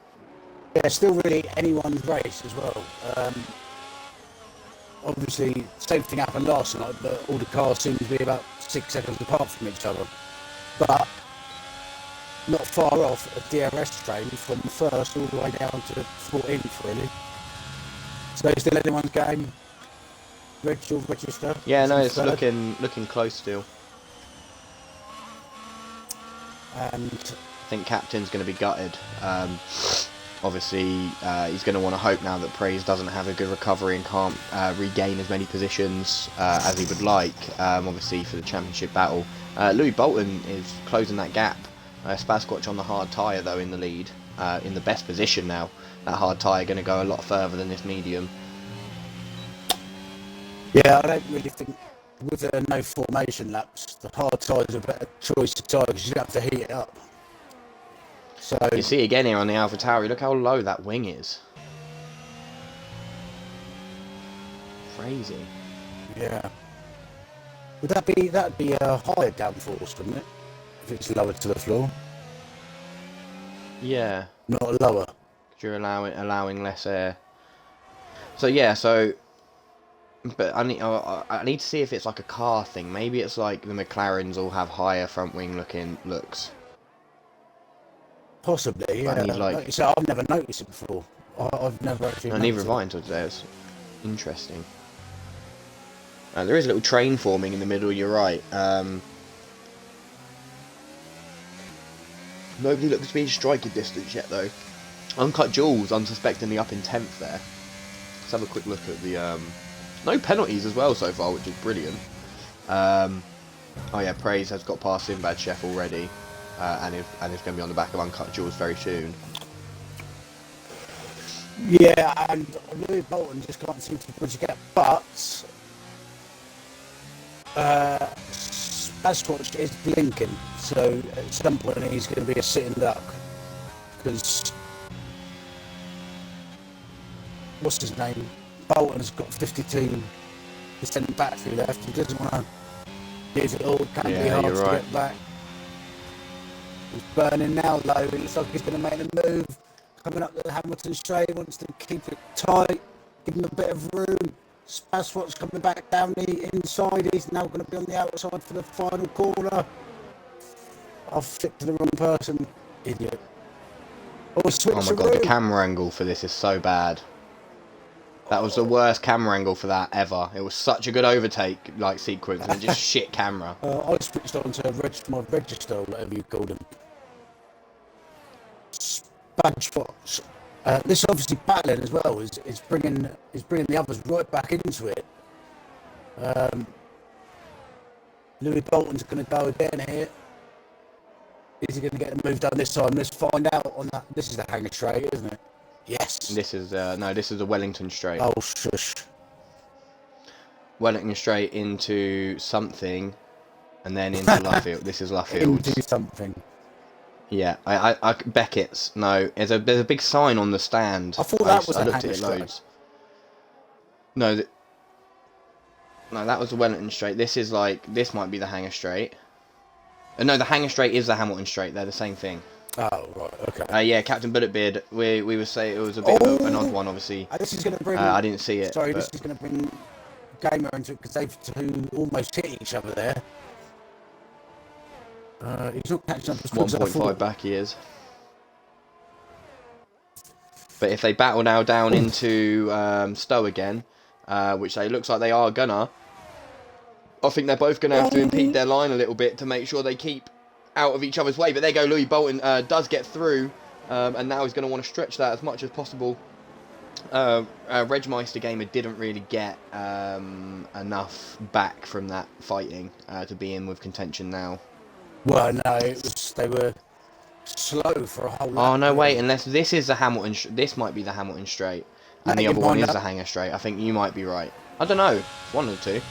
Yeah, still really anyone's race as well. Obviously, same thing happened last night, but all the cars seem to be about 6 seconds apart from each other. But not far off a DRS train from the first all the way down to 14th, really. So still anyone's game. Register. Yeah, no, it's looking close still. And I think Captain's going to be gutted. Obviously, he's going to want to hope now that Praise doesn't have a good recovery and can't regain as many positions as he would like, obviously, for the championship battle. Louis Bolton is closing that gap. Spazquatch on the hard tyre, though, in the lead, in the best position now. That hard tyre going to go a lot further than this medium. Yeah, I don't really think, with no formation laps, the hard tyre is a better choice of tyre because you don't have to heat it up. So You see again here on the Alpha Tauri, look how low that wing is. Crazy. yeah, would that'd be a higher downforce, wouldn't it? If it's lower to the floor, Yeah, not lower. you're allowing less air. So yeah, but I need to see if it's like a car thing. Maybe it's like the McLarens all have higher front wing looks. Possibly, yeah. But I need like you said, I've never noticed it before. I've never actually. no, neither noticed have I until today. It's interesting. There is a little train forming in the middle. You're right. Nobody looks to be in striking distance yet, though. Uncut Jules, unsuspectingly up in 10th there. Let's have a quick look at the... no penalties as well so far, which is brilliant. Oh yeah, Praise has got past Sinbad Chef already. And is going to be on the back of Uncut Jules very soon. Yeah, and Louis Bolton just can't seem to bridge a gap. But Sasquatch is blinking, so at some point he's going to be a sitting duck. Because what's his name? Bolton's got 52% battery left. He doesn't want to use it all. It can be hard to get back. He's burning now, though. It looks like he's going to make the move. Coming up the Hamilton straight, wants to keep it tight, give him a bit of room. Sasquatch coming back down the inside. He's now going to be on the outside for the final corner. I've flicked to the wrong person. Idiot. Oh my god, the camera angle for this is so bad. That was the worst camera angle for that ever. It was such a good overtake like sequence and just shit camera. I switched on to my register, whatever you call them. Badge spots. This obviously battling as well is bringing the others right back into it. Louis Bolton's going to go again here. Is he going to get the move done this time? Let's find out on that. This is the hanger straight, isn't it? Yes. This is no, this is the Wellington straight. Oh shush. Wellington straight into something, and then into Luffield. This is Luffield. Into something. Yeah, I Beckett's. No, there's a big sign on the stand. I thought that was I a looked at it loads. No, no, that was the Wellington straight. This is like this might be the hanger straight. No, the hanger straight is the Hamilton straight. They're the same thing. Oh right, okay. Yeah, Captain Bulletbeard. We would say it was a bit of an odd one, obviously. This is going to bring. I didn't see it. Sorry, this is going to bring Gamer into it because they've two almost hit each other there. He's not catching up as quick as I 1.5 thought. back he is. But if they battle now down into Stowe again, which it looks like they are gonna, I think they're both gonna have to impede their line a little bit to make sure they keep out of each other's way. But there you go, Louis Bolton does get through, and now he's going to want to stretch that as much as possible. Regmeister Gamer didn't really get enough back from that fighting to be in with contention now. Well, no, they were slow for a whole lot. Oh no, wait! Unless this is the Hamilton, this might be the Hamilton straight, and the other one is the hanger straight. I think you might be right. I don't know. It's one of the two.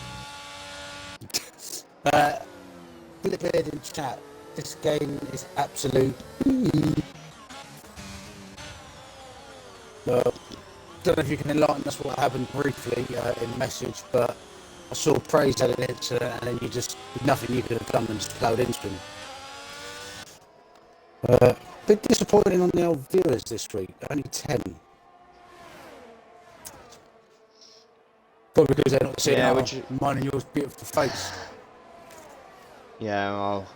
Bulletbeard in chat. This game is absolute. Well, don't know if you can enlighten us what happened briefly in message, but I saw Praise had an incident, and then nothing you could have done and just plowed into him. Bit disappointing on the old viewers this week. Only 10. Probably because they're not seeing mine and yours beautiful face. Yeah, well,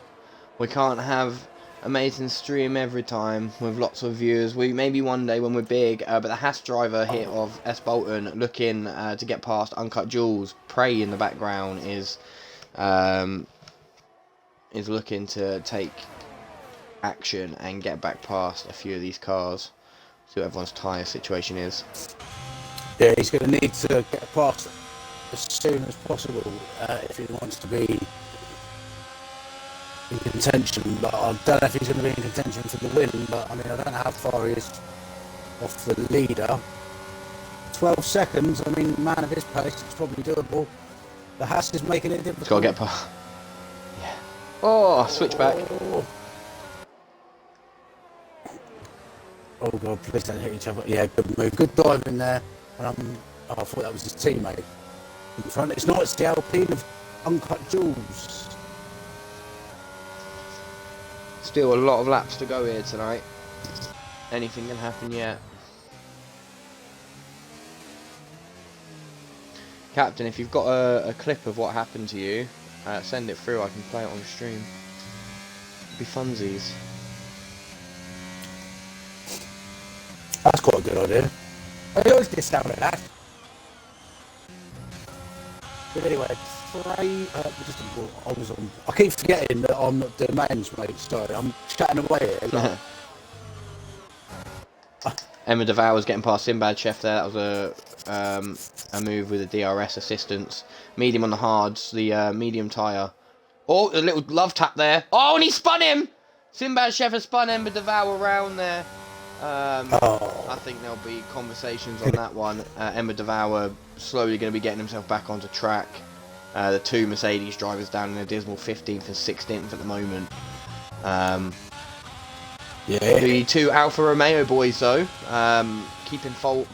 we can't have amazing stream every time with lots of viewers. Maybe one day when we're big, but the Haas driver hit of S. Bolton looking to get past Uncut Jules. Prey in the background is looking to take action and get back past a few of these cars. See what everyone's tyre situation is. Yeah, he's going to need to get past as soon as possible if he wants to be in contention. But I don't know if he's going to be in contention for the win, but I mean, I don't know how far he is off the leader. 12 seconds, I mean, man of his pace, it's probably doable. The Haas is making it difficult. He's got to get past. Yeah. Oh, switch back. Oh God, please don't hit each other. Yeah, good move. Good dive in there. And I thought that was his teammate in front. It's not, it's the Alpine of Uncut Jewels. Still a lot of laps to go here tonight. Anything can happen yet. Captain, if you've got a clip of what happened to you, send it through. I can play it on the stream. It'd be funsies. That's quite a good idea. I always get down with that. But anyway, I keep forgetting that I'm not doing mains, mate. Sorry, I'm chatting away here. Emma Devour's getting past Sinbad Chef there. That was a move with the DRS assistance. Medium on the hards, the medium tyre. Oh, a little love tap there. Oh, and he spun him! Sinbad Chef has spun Emma Devour around there. I think there'll be conversations on that one. Emma Devour slowly going to be getting himself back onto track. The two Mercedes drivers down in a dismal 15th and 16th at the moment. The two Alfa Romeo boys though, keeping file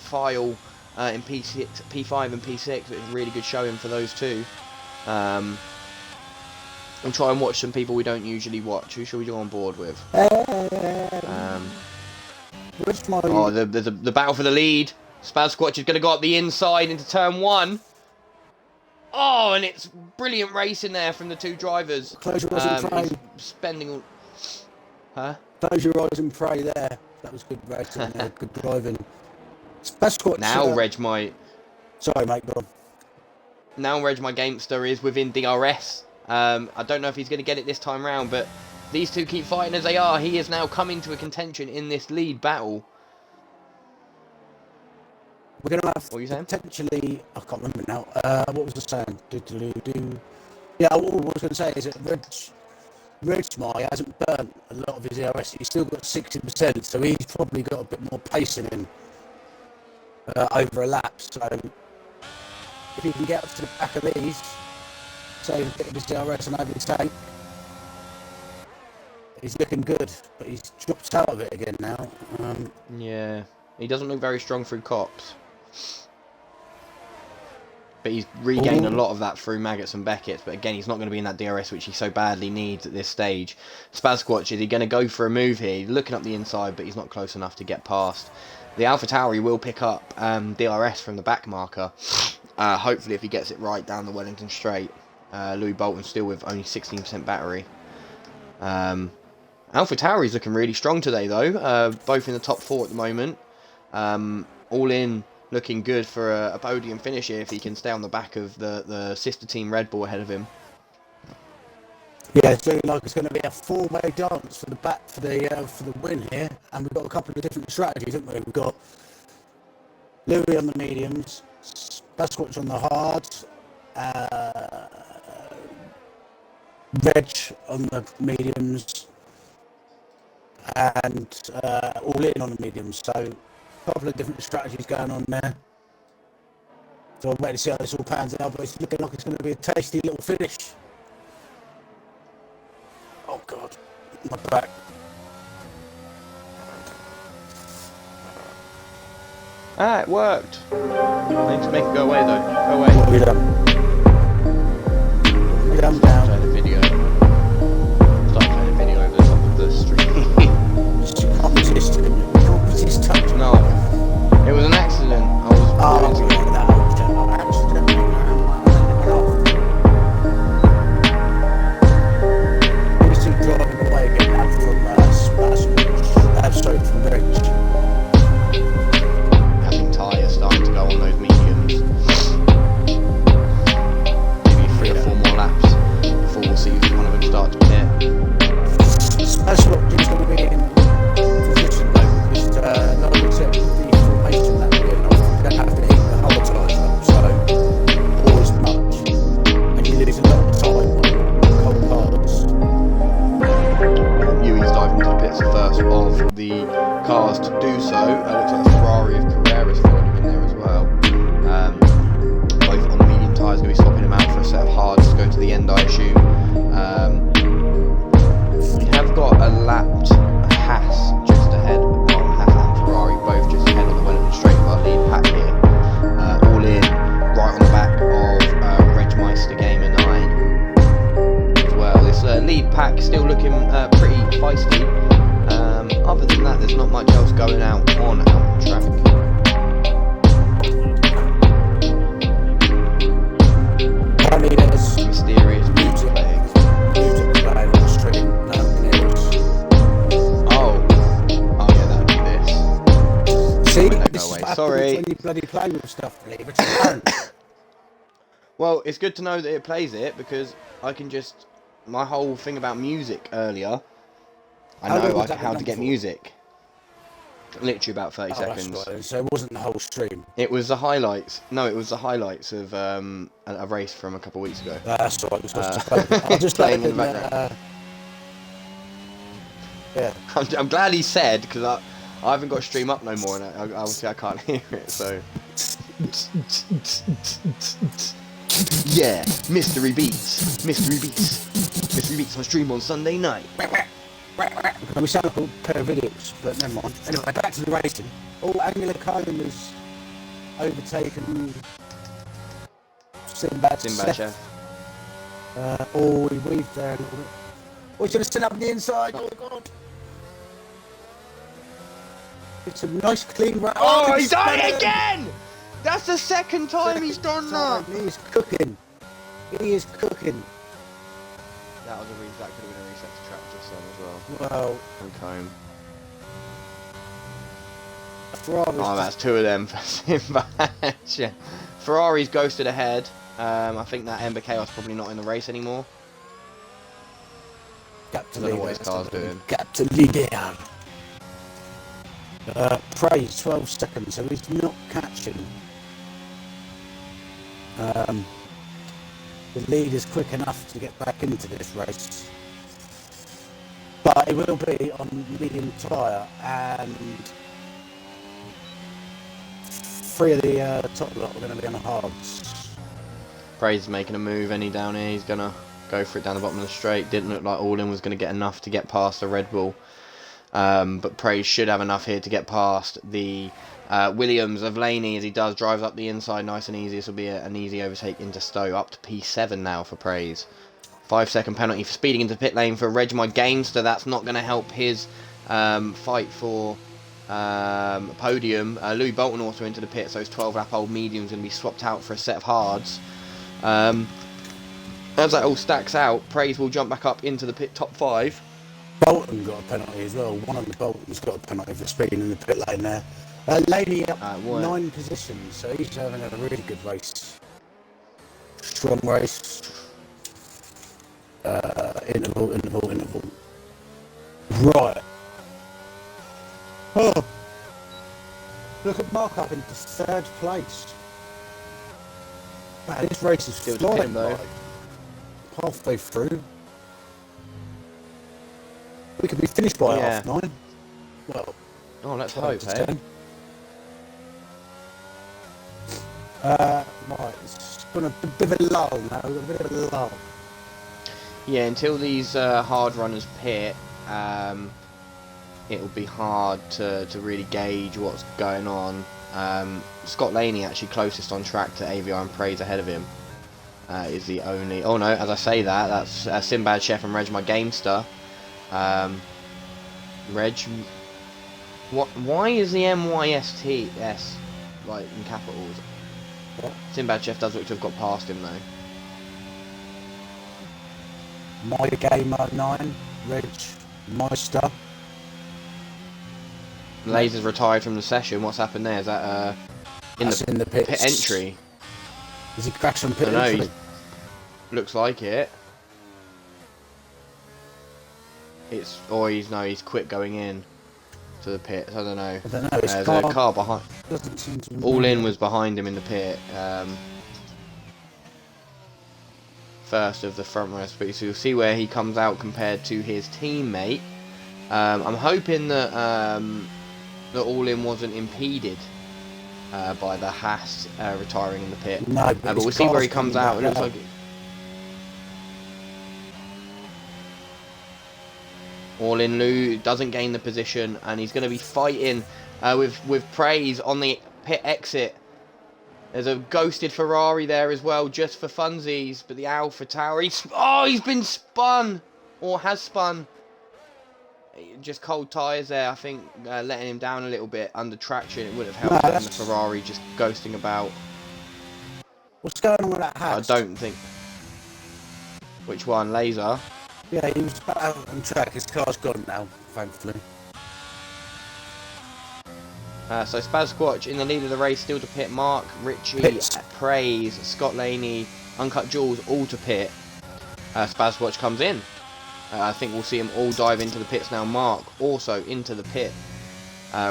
in P6, P5 and P6. It's a really good showing for those two. We'll try and watch some people we don't usually watch. Who shall we go on board with? Oh, the battle for the lead. Spazsquatch is going to go up the inside into turn 1. Oh, and it's brilliant racing there from the two drivers. Close your eyes and pray. He's spending all... Huh? Close your eyes and pray there. That was good racing there. Good driving. Spazsquatch... Now Reg my... Sorry, mate, go on. Now Reg my Gamester is within DRS. I don't know if he's going to get it this time round, but these two keep fighting as they are. He is now coming to a contention in this lead battle. We're going to have what were you saying? Potentially... I can't remember now. What was I saying? Yeah, what I was going to say is that Redsmar hasn't burnt a lot of his ERS. He's still got 60%, so he's probably got a bit more pace in him over a lap. So if he can get up to the back of these, save a bit of his DRS and over his tank, he's looking good, but he's dropped out of it again now. Yeah, he doesn't look very strong through cops. But he's regained a lot of that through Maggots and Beckett's. But again, he's not going to be in that DRS which he so badly needs at this stage. Spazsquatch, is he going to go for a move here? He's looking up the inside, but he's not close enough to get past. The AlphaTauri will pick up DRS from the back marker. Hopefully, if he gets it right down the Wellington Straight. Louis Bolton still with only 16% battery. AlphaTauri's looking really strong today, though. Both in the top 4 at the moment. All in... looking good for a podium finish here if he can stay on the back of the sister team Red Bull ahead of him. Yeah, it's looking like it's going to be a four-way dance for the win here, and we've got a couple of different strategies, haven't we? We've got Louis on the mediums, Spazsquatch on the hards, Reg on the mediums, and All In on the mediums. So couple of different strategies going on there. So I'm waiting to see how this all pans out, but it's looking like it's going to be a tasty little finish. Oh God, my back. Ah, it worked. I need to make it go away though. Go away. What have you done? I'm down. Start playing the video. Start playing the video over the top of the stream. You can't resist. You can't resist touch. No, it was an accident. I was doing something. We're still driving away again now from straight from Rich. Having tyres starting to go on those mediums. Maybe 3 or 4 more laps before we'll see one of them start to pit. That's what he's going to be in position though, because not accept the formation that we're not going to have to hit the whole time, so always much, and you lose a lot of time on cold cars. Ewan's diving into the pits the first of the cars to do so. Looks like a Ferrari of Carrera's following him in there as well. Both on the medium tyres, going to be swapping him out for a set of hards to go to the end, I assume. We have got a lapped Haas just ahead. Well, Haas and there's not much else going out on the track. Apparently there's Mysterious music playing. music playing on the street. No news. Oh yeah, that'd be this. See, Wait, this go is away. what Sorry. happens when you bloody play with stuff, believe it or not. Well, it's good to know that it plays it, because I can just... My whole thing about music earlier, I How long know was that how to going get for? music. Literally about 30 Oh, that's seconds. right. So it wasn't the whole stream. It was the highlights. No, it was the highlights of a race from a couple of weeks ago. That's right. I'll just playing let in the background. Yeah. I'm glad he said, because I haven't got stream up no more, and obviously I can't hear it, so... Yeah, Mystery Beats on stream on Sunday night. We sound like a pair of idiots, but never mind. Anyway, back to the racing. Oh, Angela Cohen has overtaken Sinbad Chef. Oh, he weaved there a little bit. Oh, he's going to sit up the inside. Oh, God. It's a nice, clean run. Oh, he's done it again! That's the second time he's done that! He is cooking. He is cooking. That was that could have been a reset to track just then as well. Well, And Combe. Ferrari's Oh, that's two of them for Sinbad. Yeah. Ferrari's ghosted ahead. I think that Ember Chaos probably not in the race anymore. Gap to I don't know lead what his there. car's doing. Gap to lead there. Praise 12 seconds, so he's not catching. The lead is quick enough to get back into this race, but it will be on medium tyre, and 3 of the top lot are going to be on the hards. Praise making a move any down here. He's going to go for it down the bottom of the straight. Didn't look like All In was going to get enough to get past the Red Bull. But Praise should have enough here to get past the Williams of Laney as he drives up the inside nice and easy. This will be an easy overtake into Stowe, up to P7 now for Praise. 5-second penalty for speeding into pit lane for Reg My Gamester. That's not going to help his fight for podium. Louis Bolton also into the pit, so his 12-lap old medium is going to be swapped out for a set of hards. As that all stacks out, Praise will jump back up into the pit top 5. Bolton got a penalty as well. One of the Bolton's got a penalty for speeding in the pit lane there. Laney up 9 positions, so he's having a really good race. Strong race. Interval. Right. Oh. Look at Mark up into 3rd place. Man, this race is Still flying though. by. Halfway through. We could be finished by 9:30. Well, oh, let's hope, to eh? 10. Right, it's been a bit of a lull now. A bit of a lull. Yeah, until these hard runners pit, it'll be hard to really gauge what's going on. Scott Laney actually closest on track to AVR and Praise ahead of him. Is the only... Oh no, as I say that, that's Sinbad Chef and Reg My Gamester. Reg... Why is the MYSTS like in capitals? What? Sinbad Chef does look to have got past him though. My Gamer 9, Reg Meister. Laser's retired from the session. What's happened there? Is that in the pits. pit entry? Is he crashed on pit I don't know, entry? looks like it. He's quit going in to the pit. I don't know. I don't know. There's a car behind. Doesn't seem to All In was behind him in the pit. First of the front row speed, so you'll see where he comes out compared to his teammate. I'm hoping that that All In wasn't impeded by the Haas retiring in the pit. No, but we'll see where he comes out. It looks like All In Lou doesn't gain the position, and he's going to be fighting with Praise on the pit exit. There's a ghosted Ferrari there as well, just for funsies. But the Alpha Tower, he's been spun, or has spun. just cold tyres there. I think letting him down a little bit under traction, it would have helped him. The Ferrari just ghosting about. What's going on with that I hatch? don't think. Which one? Laser? Yeah, he was out on track. His car's gone now, thankfully. So Spaz Squatch in the lead of the race, still to pit. Mark, Richie, Pits. Praise, Scott Laney, Uncut Jules, all to pit. Spaz Squatch comes in. I think we'll see them all dive into the pits now. Mark also into the pit.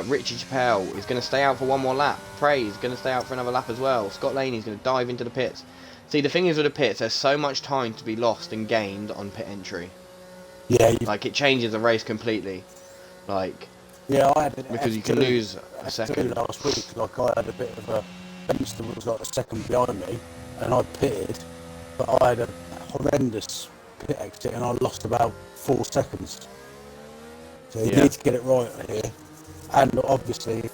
Richie Chappelle is going to stay out for one more lap. Praise is going to stay out for another lap as well. Scott Laney is going to dive into the pits. See, the thing is with the pits, there's so much time to be lost and gained on pit entry. Yeah, Like, it changes the race completely. Like, yeah, I had an because you can F2 lose a second. last week. Like, I had a bit of a bench that was like a second behind me, and I pitted, but I had a horrendous pit exit, and I lost about 4 seconds. So you need to get it right here. And obviously, if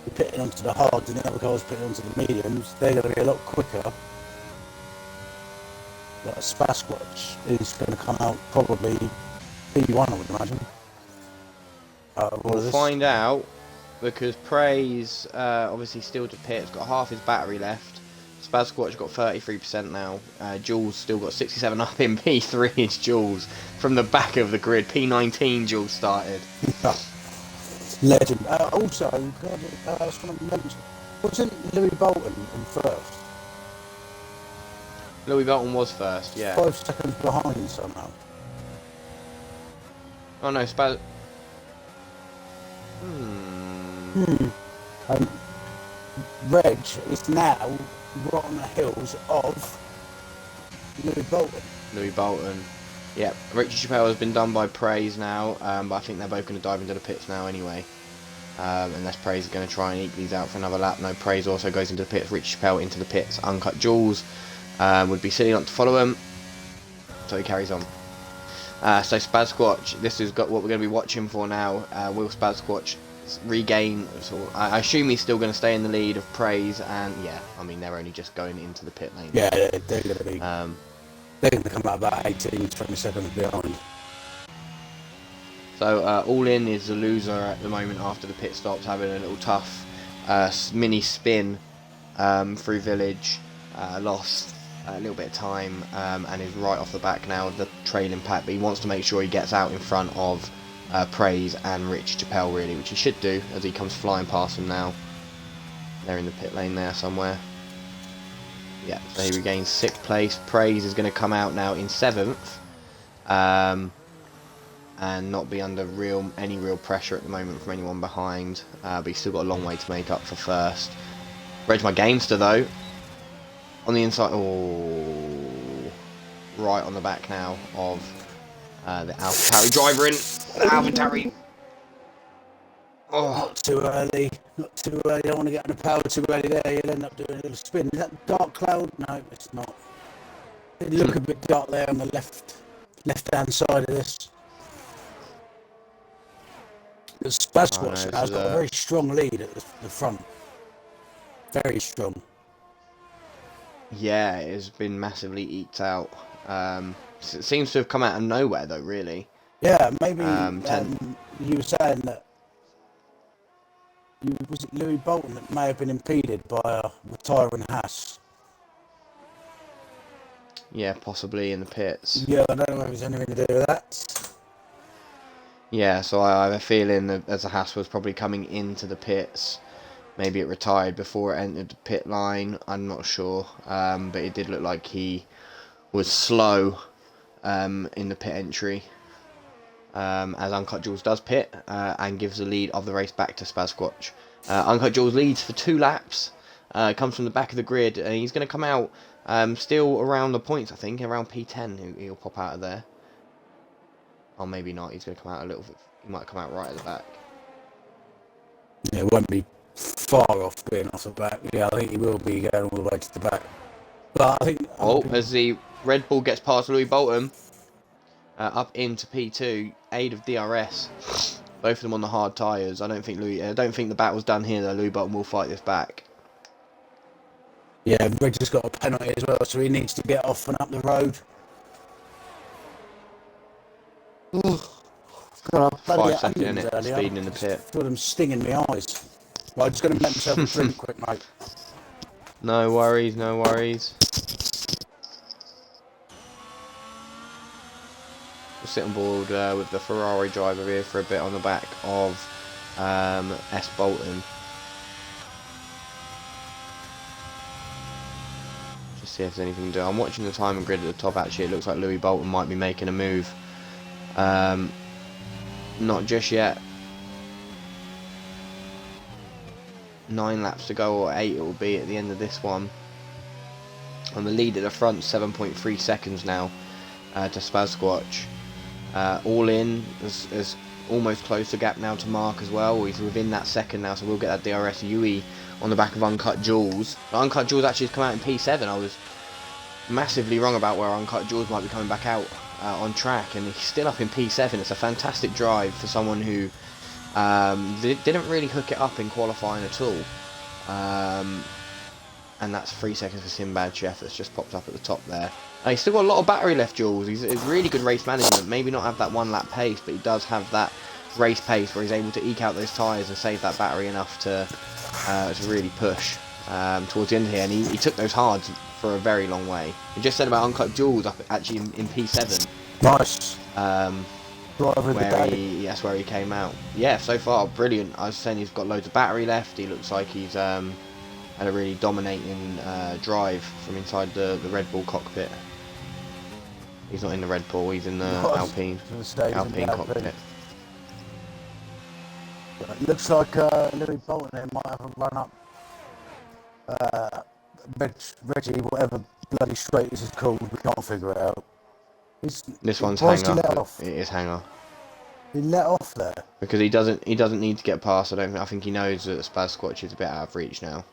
you're pitting onto the hards and the other cars pitting onto the mediums, they're going to be a lot quicker. Like Spasquatch is going to come out probably P1, I would imagine. We'll find out, because Praise obviously still to pit. It's got half his battery left. Spasquatch got 33% now. Jules still got 67 up in P3. It's Jules from the back of the grid. P19 Jules started. Legend. Also, I was going to mention, wasn't Louis Bolton in first? Louis Bolton was first, yeah. 5 seconds behind somehow. Oh no, Spaz... Reg is now right on the heels of Louis Bolton. Louis Bolton. Yep, Richie Chappelle has been done by Praise now, but I think they're both going to dive into the pits now anyway. Unless Praise is going to try and eke these out for another lap. No, Praise also goes into the pits. Richie Chappelle into the pits. Uncut Jules would be silly not to follow him, so he carries on. So Spazsquatch, this is what we're going to be watching for now. Will Spazsquatch regain? I assume he's still going to stay in the lead of Praise, and yeah, I mean they're only just going into the pit lane. Yeah, they're going to be. They're going to come out about 18, 20 seconds behind. So All In is the loser at the moment after the pit stops, having a little tough mini spin through Village. Lost a little bit of time and is right off the back now of the trailing pack, but he wants to make sure he gets out in front of Praise and Rich Chappelle, really, which he should do as he comes flying past them now. They're in the pit lane there somewhere. Yeah, so he regains 6th place. Praise is going to come out now in 7th and not be under any real pressure at the moment from anyone behind, but he's still got a long way to make up for 1st. Reg My Gamester though on the inside, right on the back now of the AlphaTauri driver in. AlphaTauri. Oh. Not too early. Not too early. Don't want to get on the power too early there. You'll end up doing a little spin. Is that dark cloud? No, it's not. It look a bit dark there on the left-hand side of this. The Spazsquatch has got a very strong lead at the front. Very strong. Yeah, it has been massively eked out. It seems to have come out of nowhere though, really. Yeah, maybe you were saying that was it Louis Bolton that may have been impeded by a retiring Haas? Yeah, possibly in the pits. Yeah, I don't know if there's anything to do with that. Yeah, so I have a feeling that as the Haas was probably coming into the pits, maybe it retired before it entered the pit line. I'm not sure, but it did look like he was slow in the pit entry. As Uncut Jules does pit and gives the lead of the race back to Spazsquatch. Uncut Jules leads for 2 laps, comes from the back of the grid, and he's going to come out still around the points, I think, around P10 he'll pop out of there. Or maybe not, he's going to come out a little bit, he might come out right at the back. Yeah, it won't be far off being off the back. Yeah, I think he will be going all the way to the back. But I think... as the Red Bull gets past Louis Bolton, up into P2, aid of DRS. Both of them on the hard tyres. I don't think the battle's done here though. Louis Bolton will fight this back. Yeah, Reg has got a penalty as well, so he needs to get off and up the road. God, I bloody 5 second in onions it, earlier. speeding in the I pit. feel them stinging my eyes. Right, I'm just going to make myself a drink quick, mate. No worries, no worries. We'll sit on board with the Ferrari driver here for a bit on the back of S. Bolton. Just see if there's anything to do. I'm watching the timing grid at the top actually. It looks like Louis Bolton might be making a move. Not just yet. 9 laps to go, or 8 it will be at the end of this one. On the lead at the front, 7.3 seconds now to Spazsquatch. All in is almost close the gap now to Mark as well. He's within that second now, so we'll get that DRS. Yui on the back of Uncut Jules. Uncut Jules actually has come out in P7. I was massively wrong about where Uncut Jules might be coming back out on track, and he's still up in P7. It's a fantastic drive for someone who didn't really hook it up in qualifying at all. And that's 3 seconds for Sinbad Chef that's just popped up at the top there. He's still got a lot of battery left, Jules. He's really good race management. Maybe not have that 1 lap pace, but he does have that race pace where he's able to eke out those tyres and save that battery enough to really push towards the end here. And he took those hards for a very long way. We just said about Uncut Jules up actually in P7. Nice. That's where he came out. Yeah, so far brilliant. I was saying he's got loads of battery left. He looks like he's had a really dominating drive from inside the Red Bull cockpit. He's not in the Red Bull, he's in the Alpine cockpit. It looks like Louis Bolton might have a run up. Reggie, whatever bloody straight this is called, we can't figure it out. This one's hanger. It is hanger. He let off there because he doesn't need to get past. I think he knows that Spazsquatch is a bit out of reach now.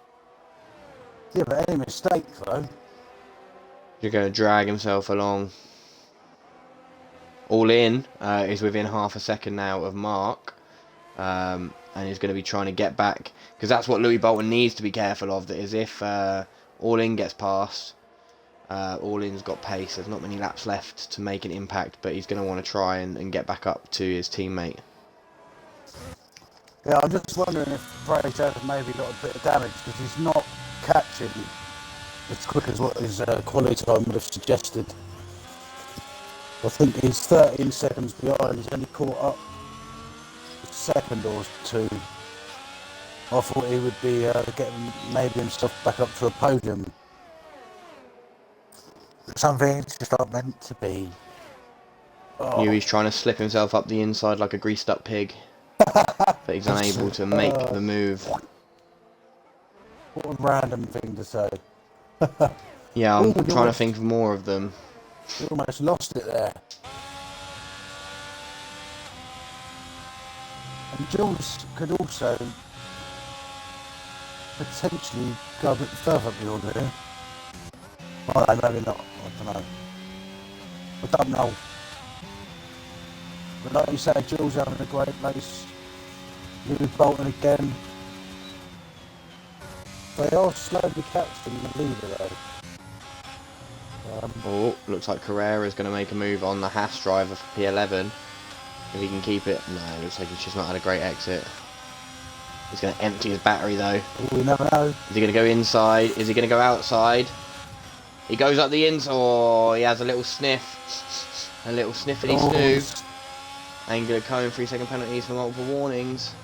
Yeah, but any mistake though. You're going to drag himself along. All in is within half a second now of Mark, and he's going to be trying to get back, because that's what Louis Bolton needs to be careful of. That is, if All In gets past, All In's got pace. There's not many laps left to make an impact, but he's going to want to try and get back up to his teammate. Yeah, I'm just wondering if Fraser has maybe got a bit of damage, because he's not catching as quick as what his quality time would have suggested. I think he's 13 seconds behind. He's only caught up a second or two. I thought he would be getting maybe himself back up to a podium. Something's just not meant to be. Oh. He's trying to slip himself up the inside like a greased up pig, but he's unable to make the move. What a random thing to say. Yeah, I'm trying to think of more of them. You almost lost it there. And Jules could also potentially go a bit further up the order here. Oh, no, maybe not. I don't know. But like you say, Jules having a great race. Louis Bolton again. They are slowly catching the leader though. Looks like Carrera's going to make a move on the Haas driver for P11. If he can keep it. No, looks like he's just not had a great exit. He's going to empty his battery though. We never know. Is he going to go inside? Is he going to go outside? He goes up the inside. Oh, he has a little sniff. A little sniffity snooze. Angular cone, 3-second penalties for multiple warnings.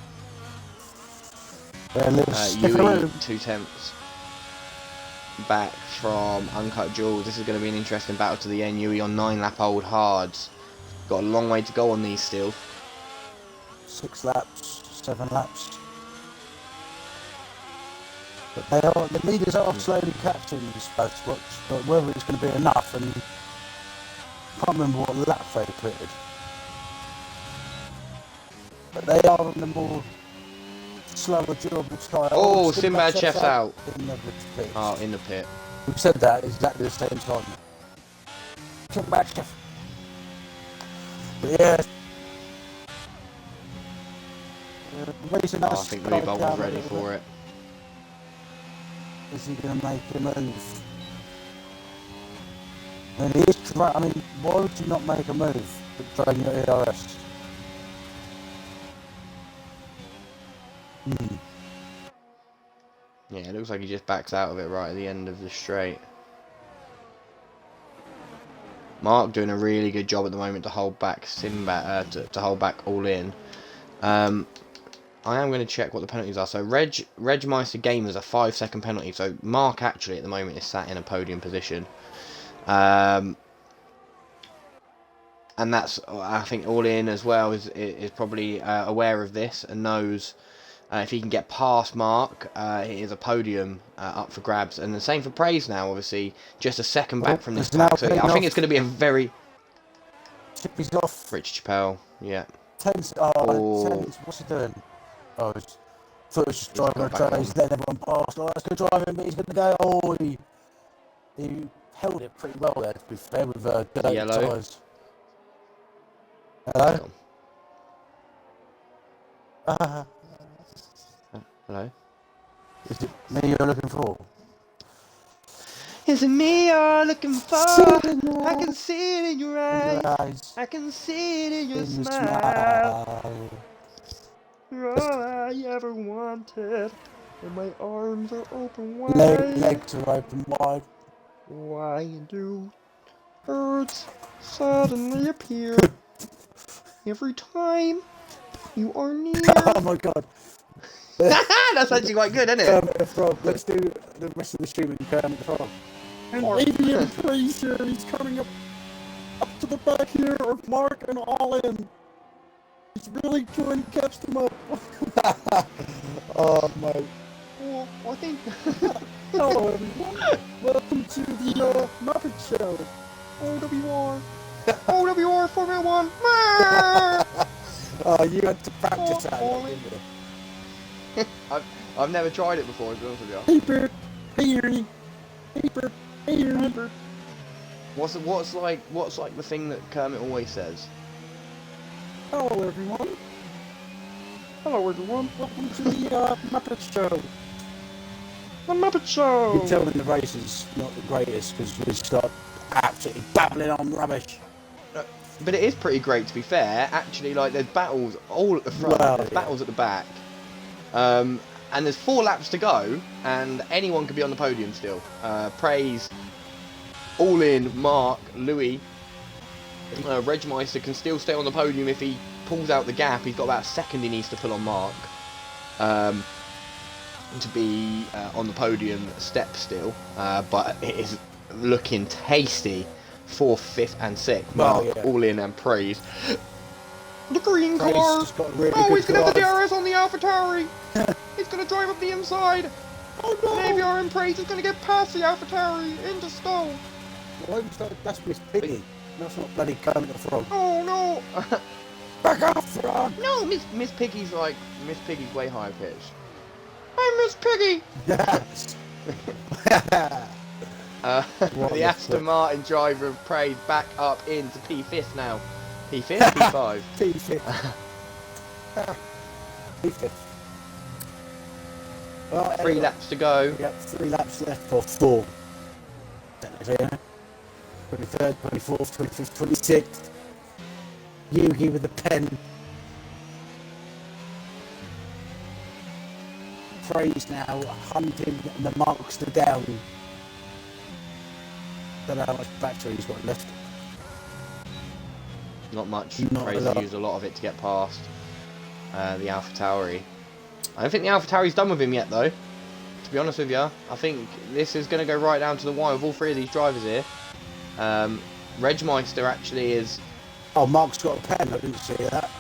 Yui, 2 tenths. Back from Uncut Jules. This is going to be an interesting battle to the end. Yui on 9-lap-old hards. Got a long way to go on these still. 6 laps, 7 laps. But the leaders are slowly catching this Spazsquatch, but whether it's going to be enough, and I can't remember what lap they pitted. But they are on the more slower, durable tyre. Oh, Sinbad Chef's out. In the pit. Oh, in the pit. We've said that exactly the same time. Sinbad Chef. But yeah. I think Louis Bolton's ready for it. Is he going to make a move? And he is trying. I mean, why would you not make a move but dragging your ERS? Yeah, it looks like he just backs out of it right at the end of the straight. Mark doing a really good job at the moment to hold back to hold back All In. I am going to check what the penalties are. So Regmeister Gamers a 5-second penalty. So Mark actually at the moment is sat in a podium position. And that's, I think, All In as well is probably aware of this and knows if he can get past Mark, it is a podium up for grabs. And the same for Praise now, obviously, just a second back from this pack. So I think it's going to be a very... Chippy's off. Rich Chappelle, yeah. Tens, what's he doing? Oh, thought he was just driving a trace, then everyone passed. Oh, that's good driving, but he's going to go. Oh, he held it pretty well there, to be fair, with good Yellow. tyres. Hello? Hello? Is it me you're looking for? Is it me you're looking for? I can see it in your eyes. I can see it in your smile. You're all I ever wanted. And my arms are open wide. Legs are open wide. Why do birds suddenly appear every time you are near? Oh my god. That's actually quite good, isn't it? Kermit the Frog. Let's do the rest of the stream with Kermit the Frog. And Avian Praise here, he's coming up to the back here of Mark and All In. He's really trying to catch them up. Oh my. Well, I think... Hello everyone. Welcome to the Muppet Show. OWR. OWR Formula 1. Oh, you had to practice that, didn't you? I've never tried it before, to be honest with you. Hey bird, hey Ernie. Hey bird, hey Ernie. What's like the thing that Kermit always says? Hello everyone. Hello everyone. Welcome to the Muppet Show. The Muppet Show. You can tell when the race is not the greatest because we start absolutely babbling on rubbish. But it is pretty great, to be fair. Actually, like, there's battles all at the front, there's battles at the back. And there's 4 laps to go, and anyone could be on the podium still. Praise, All In, Mark, Louis, Regmeister can still stay on the podium if he pulls out the gap. He's got about a second he needs to pull on Mark to be on the podium step still. But it is looking tasty. 4th, 5th and 6th. Mark, All In and Praise. The green car! Really he's going to have the DRS on the AlphaTauri! He's going to drive up the inside! Oh no! AVR and Praise is going to get past the AlphaTauri into stall! Well, that's Miss Piggy. That's not bloody Kermit the Frog. Oh no! Back off, Frog! No, Miss Piggy's way higher pitched. I'm Miss Piggy! Yes! The Aston Martin driver of Praise back up into P5th now. P5th? P5? P5. P5. Well, 3 laps to go. Yep, 3 laps left, or 4. Don't know, 23rd, 24th, 25th, 26th. Yugi with the pen. Praise now, hunting the marks to down. Don't know how much battery he's got left. Not much. Not Praise a lot. used a lot of it to get past the AlphaTauri. I don't think the AlphaTauri's done with him yet, though. To be honest with you, I think this is going to go right down to the wire with all 3 of these drivers here. Regmeister actually is... Oh, Mark's got a pen, I didn't see that.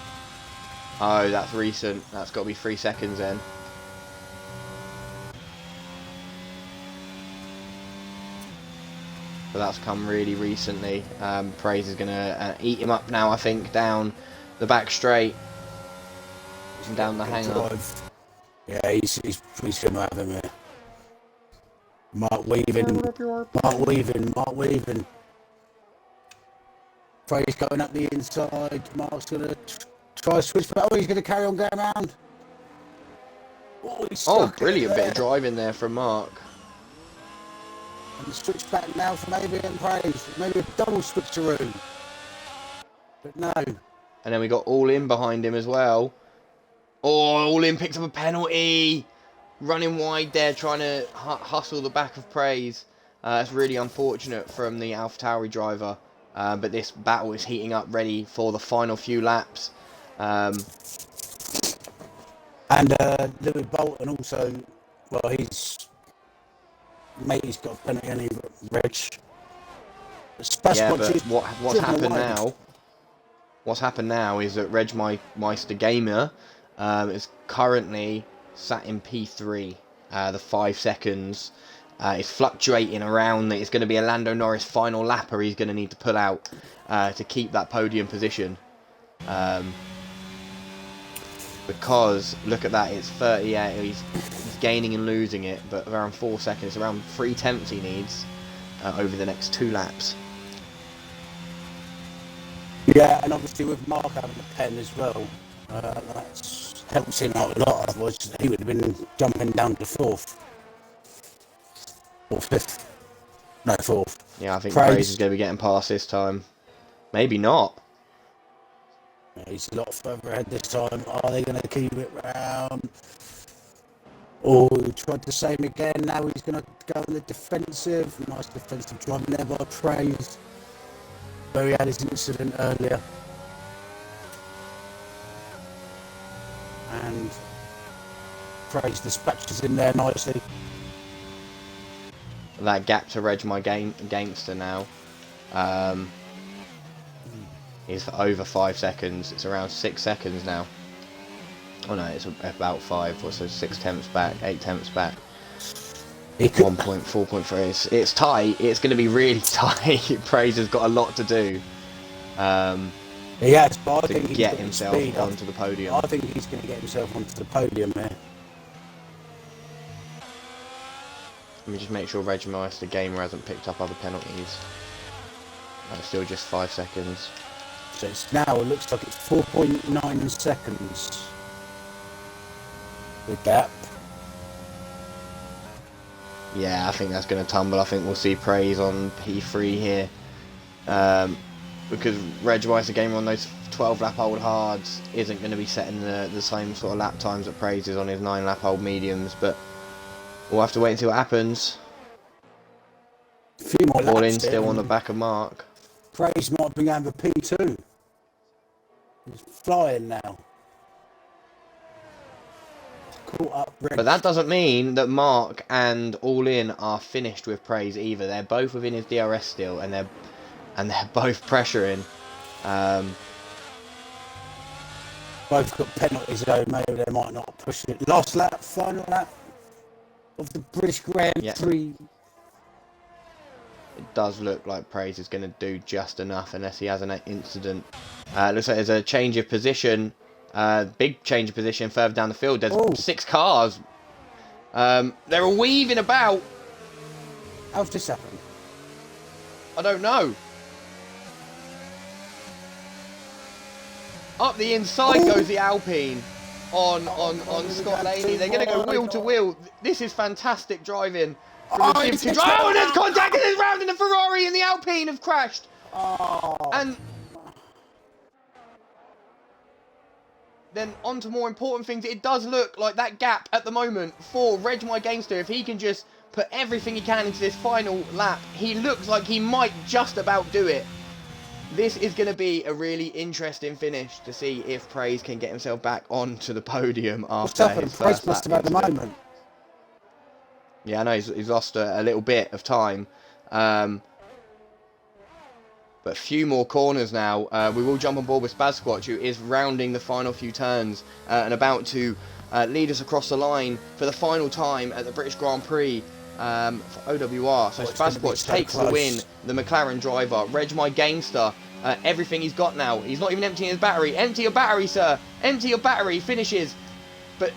Oh, that's recent. That's got to be 3 seconds then. But that's come really recently. Praise is going to eat him up now, I think, down the back straight. And down the hangar. Yeah, he's going to have him here. Mark weaving. Praise going up the inside. Mark's going to try to switch, but he's going to carry on going around. Oh, brilliant bit of driving there from Mark. And switch back now from AV and Praise. Maybe a double switcheroo. But no. And then we got All In behind him as well. All in picks up a penalty. Running wide there, trying to hustle the back of Praise. It's really unfortunate from the AlphaTauri driver. But this battle is heating up, ready for the final few laps. And Louis Bolton also, well, he's got a penalty on his Reg. Yeah, but what's happened now? What's happened now is that Regmeister Gamer is currently sat in P3. The 5 seconds is fluctuating around. It's going to be a Lando Norris final lap, or he's going to need to pull out to keep that podium position. Because look at that, it's 38. He's gaining and losing it, but around 4 seconds, around 3/10 he needs over the next 2 laps. Yeah, and obviously with Mark having the pen as well, that helps him out a lot. Otherwise, he would have been jumping down to 4th or 5th. No, 4th. Yeah, I think Praise is going to be getting past this time. Maybe not. Yeah, he's a lot further ahead this time. Are they going to keep it round? Oh, he tried the same again. Now he's going to go on the defensive. Nice defensive drive there by Praise. Where he had his incident earlier. And Praise dispatches in there nicely. That gap to Gamester now is over 5 seconds. It's around 6 seconds now. Oh no, it's about 5. So 6/10 back, 8/10 back. 1.4.3. It's tight. It's going to be really tight. Praise has got a lot to do. He has, but I think to get himself onto the podium. I think he's going to get himself onto the podium here. Let me just make sure Regmeister Gamer hasn't picked up other penalties. It's still just 5 seconds. So it's now, it looks like it's 4.9 seconds. The gap. Yeah, I think that's going to tumble. I think we'll see Praise on P3 here. Because Regmeister Gamer on those 12 lap old hards isn't going to be setting the same sort of lap times that Praise is on his 9 lap old mediums. But we'll have to wait and see what happens. A few more All laps in still on the back of Mark. Praise might be going for P2. He's flying now. Caught up. But that doesn't mean that Mark and All In are finished with Praise either. They're both within his DRS still, and they're both pressuring. Both got penalties though. Maybe they might not push it. Last lap, final lap of the British Grand Prix. It does look like Praise is going to do just enough unless he has an incident. Looks like there's a change of position. Big change of position further down the field. There's 6 cars. They're all weaving about. How's this happened? I don't know. Up the inside goes the Alpine on Scott Laney. They're going to go wheel to wheel. This is fantastic driving. Oh, there's contact in this round, and the Ferrari and the Alpine have crashed. And then on to more important things. It does look like that gap at the moment for Gamester. If he can just put everything he can into this final lap, he looks like he might just about do it. This is going to be a really interesting finish to see if Praise can get himself back onto the podium after his first lap at the moment. Yeah, I know he's lost a little bit of time. But a few more corners now. We will jump on board with Spazsquatch, who is rounding the final few turns and about to lead us across the line for the final time at the British Grand Prix for OWR. So Spazsquatch takes the win. The McLaren driver, Gamester, everything he's got now. He's not even emptying his battery. Empty your battery, sir. Empty your battery. Finishes. But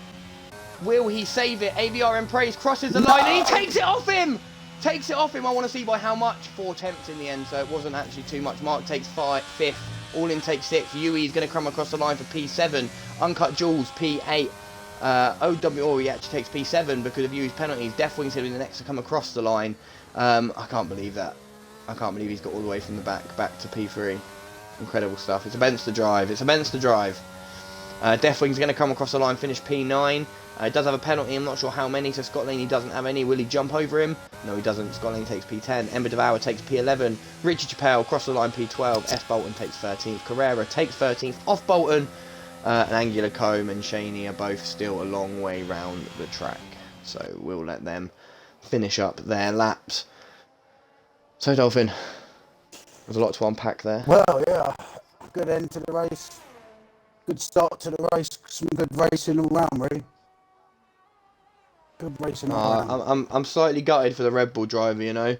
will he save it? AVRM Praise crosses the line and he takes it off him. Takes it off him. I want to see by how much. 4/10 in the end, so it wasn't actually too much. Mark takes 5th. All in takes 6th. Yui is going to come across the line for P7. Uncut Jules P8. OWR he actually takes P7 because of Yui's penalties. Deathwing's going to be the next to come across the line. I can't believe that. I can't believe he's got all the way from the back to P3. Incredible stuff. It's a Benz to drive. It's a Benz to drive. Deathwing's going to come across the line, finish P9. It does have a penalty, I'm not sure how many, so Scott Laney doesn't have any. Will he jump over him? No, he doesn't. Scott Laney takes P10. Ember Devour takes P11. Richie Chappelle across the line, P12. S. Bolton takes 13th. Carrera takes 13th off Bolton. And Angular Combe and Shaney are both still a long way round the track. So we'll let them finish up their laps. So Dolphin, there's a lot to unpack there. Well, yeah, good end to the race. Good start to the race. Some good racing all round, really. Good racing all round. I'm slightly gutted for the Red Bull driver, you know.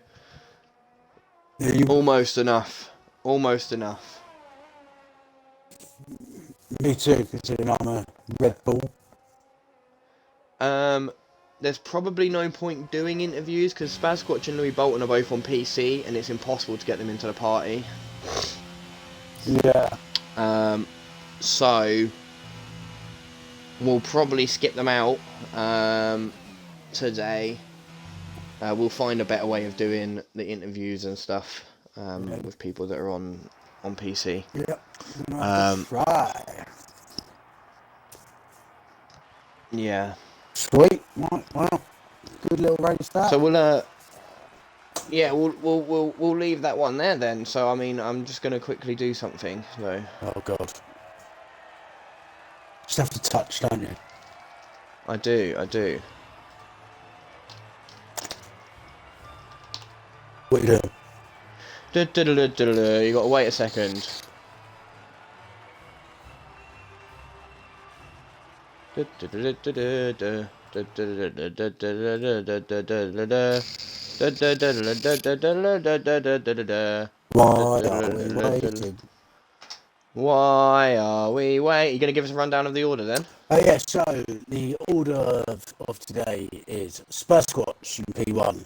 Yeah, Almost enough. Almost enough. Me too, considering I'm a Red Bull. There's probably no point doing interviews because Spaz Squatch and Louis Bolton are both on PC and it's impossible to get them into the party. Yeah. So we'll probably skip them out today. We'll find a better way of doing the interviews and stuff with people that are on PC. Yeah. Try. Yeah. Sweet. Right, well, good little race that. So we'll yeah, we'll leave that one there then. So I mean, I'm just gonna quickly do something. So. Oh God. Just have to touch, don't you? I do. What you doing? You gotta wait a second. Why are we waiting? You gonna give us a rundown of the order then? Yeah, so the order of today is Spur Squatch in P1,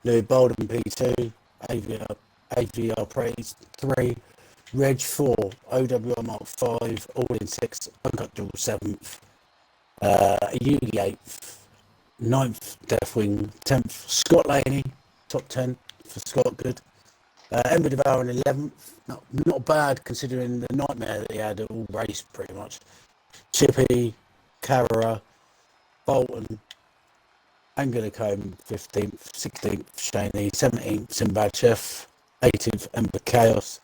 Louis Bolden P2, AVR Praise 3, Reg 4, OWR Mark 5, All in 6, Uncut Duel 7th, Yuli 8th, 9th Deathwing, 10th Scott Laney, top 10 for Scott, good. Ember Devour in 11th, not bad considering the nightmare that he had all race pretty much. Chippy, Carrera, Bolton, Angular Combe 15th, 16th Shaney, 17th Simbachev, 18th Ember Chaos,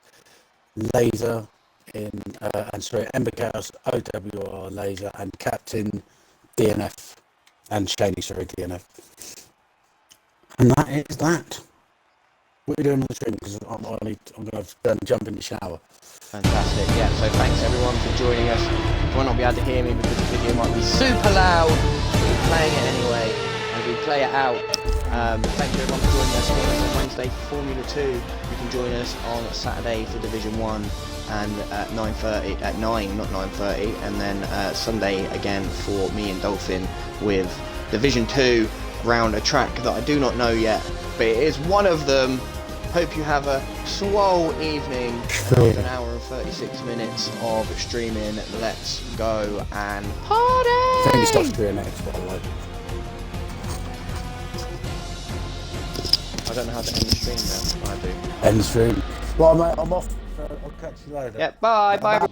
Laser Ember Chaos, OWR Laser and Captain DNF and Shaney, DNF. And that is that. What are you doing on the stream? Because I'm going to have to go and jump in the shower. Fantastic, yeah, so thanks everyone for joining us. You might not be able to hear me because the video might be super loud. We're playing it anyway, and we play it out. Thank you everyone for joining us. Join us on Wednesday for Formula 2. You can join us on Saturday for Division 1 and at 9:30, at 9, not 9:30, and then Sunday again for me and Dolphin with Division 2 round a track that I do not know yet, but it is one of them. Hope you have a swole evening. After an hour and 36 minutes of streaming, let's go and party! I think he stopped doing next, by the way. I don't know how to end the stream now. I do. End the stream. Well, mate, I'm off. So I'll catch you later. Yeah, bye.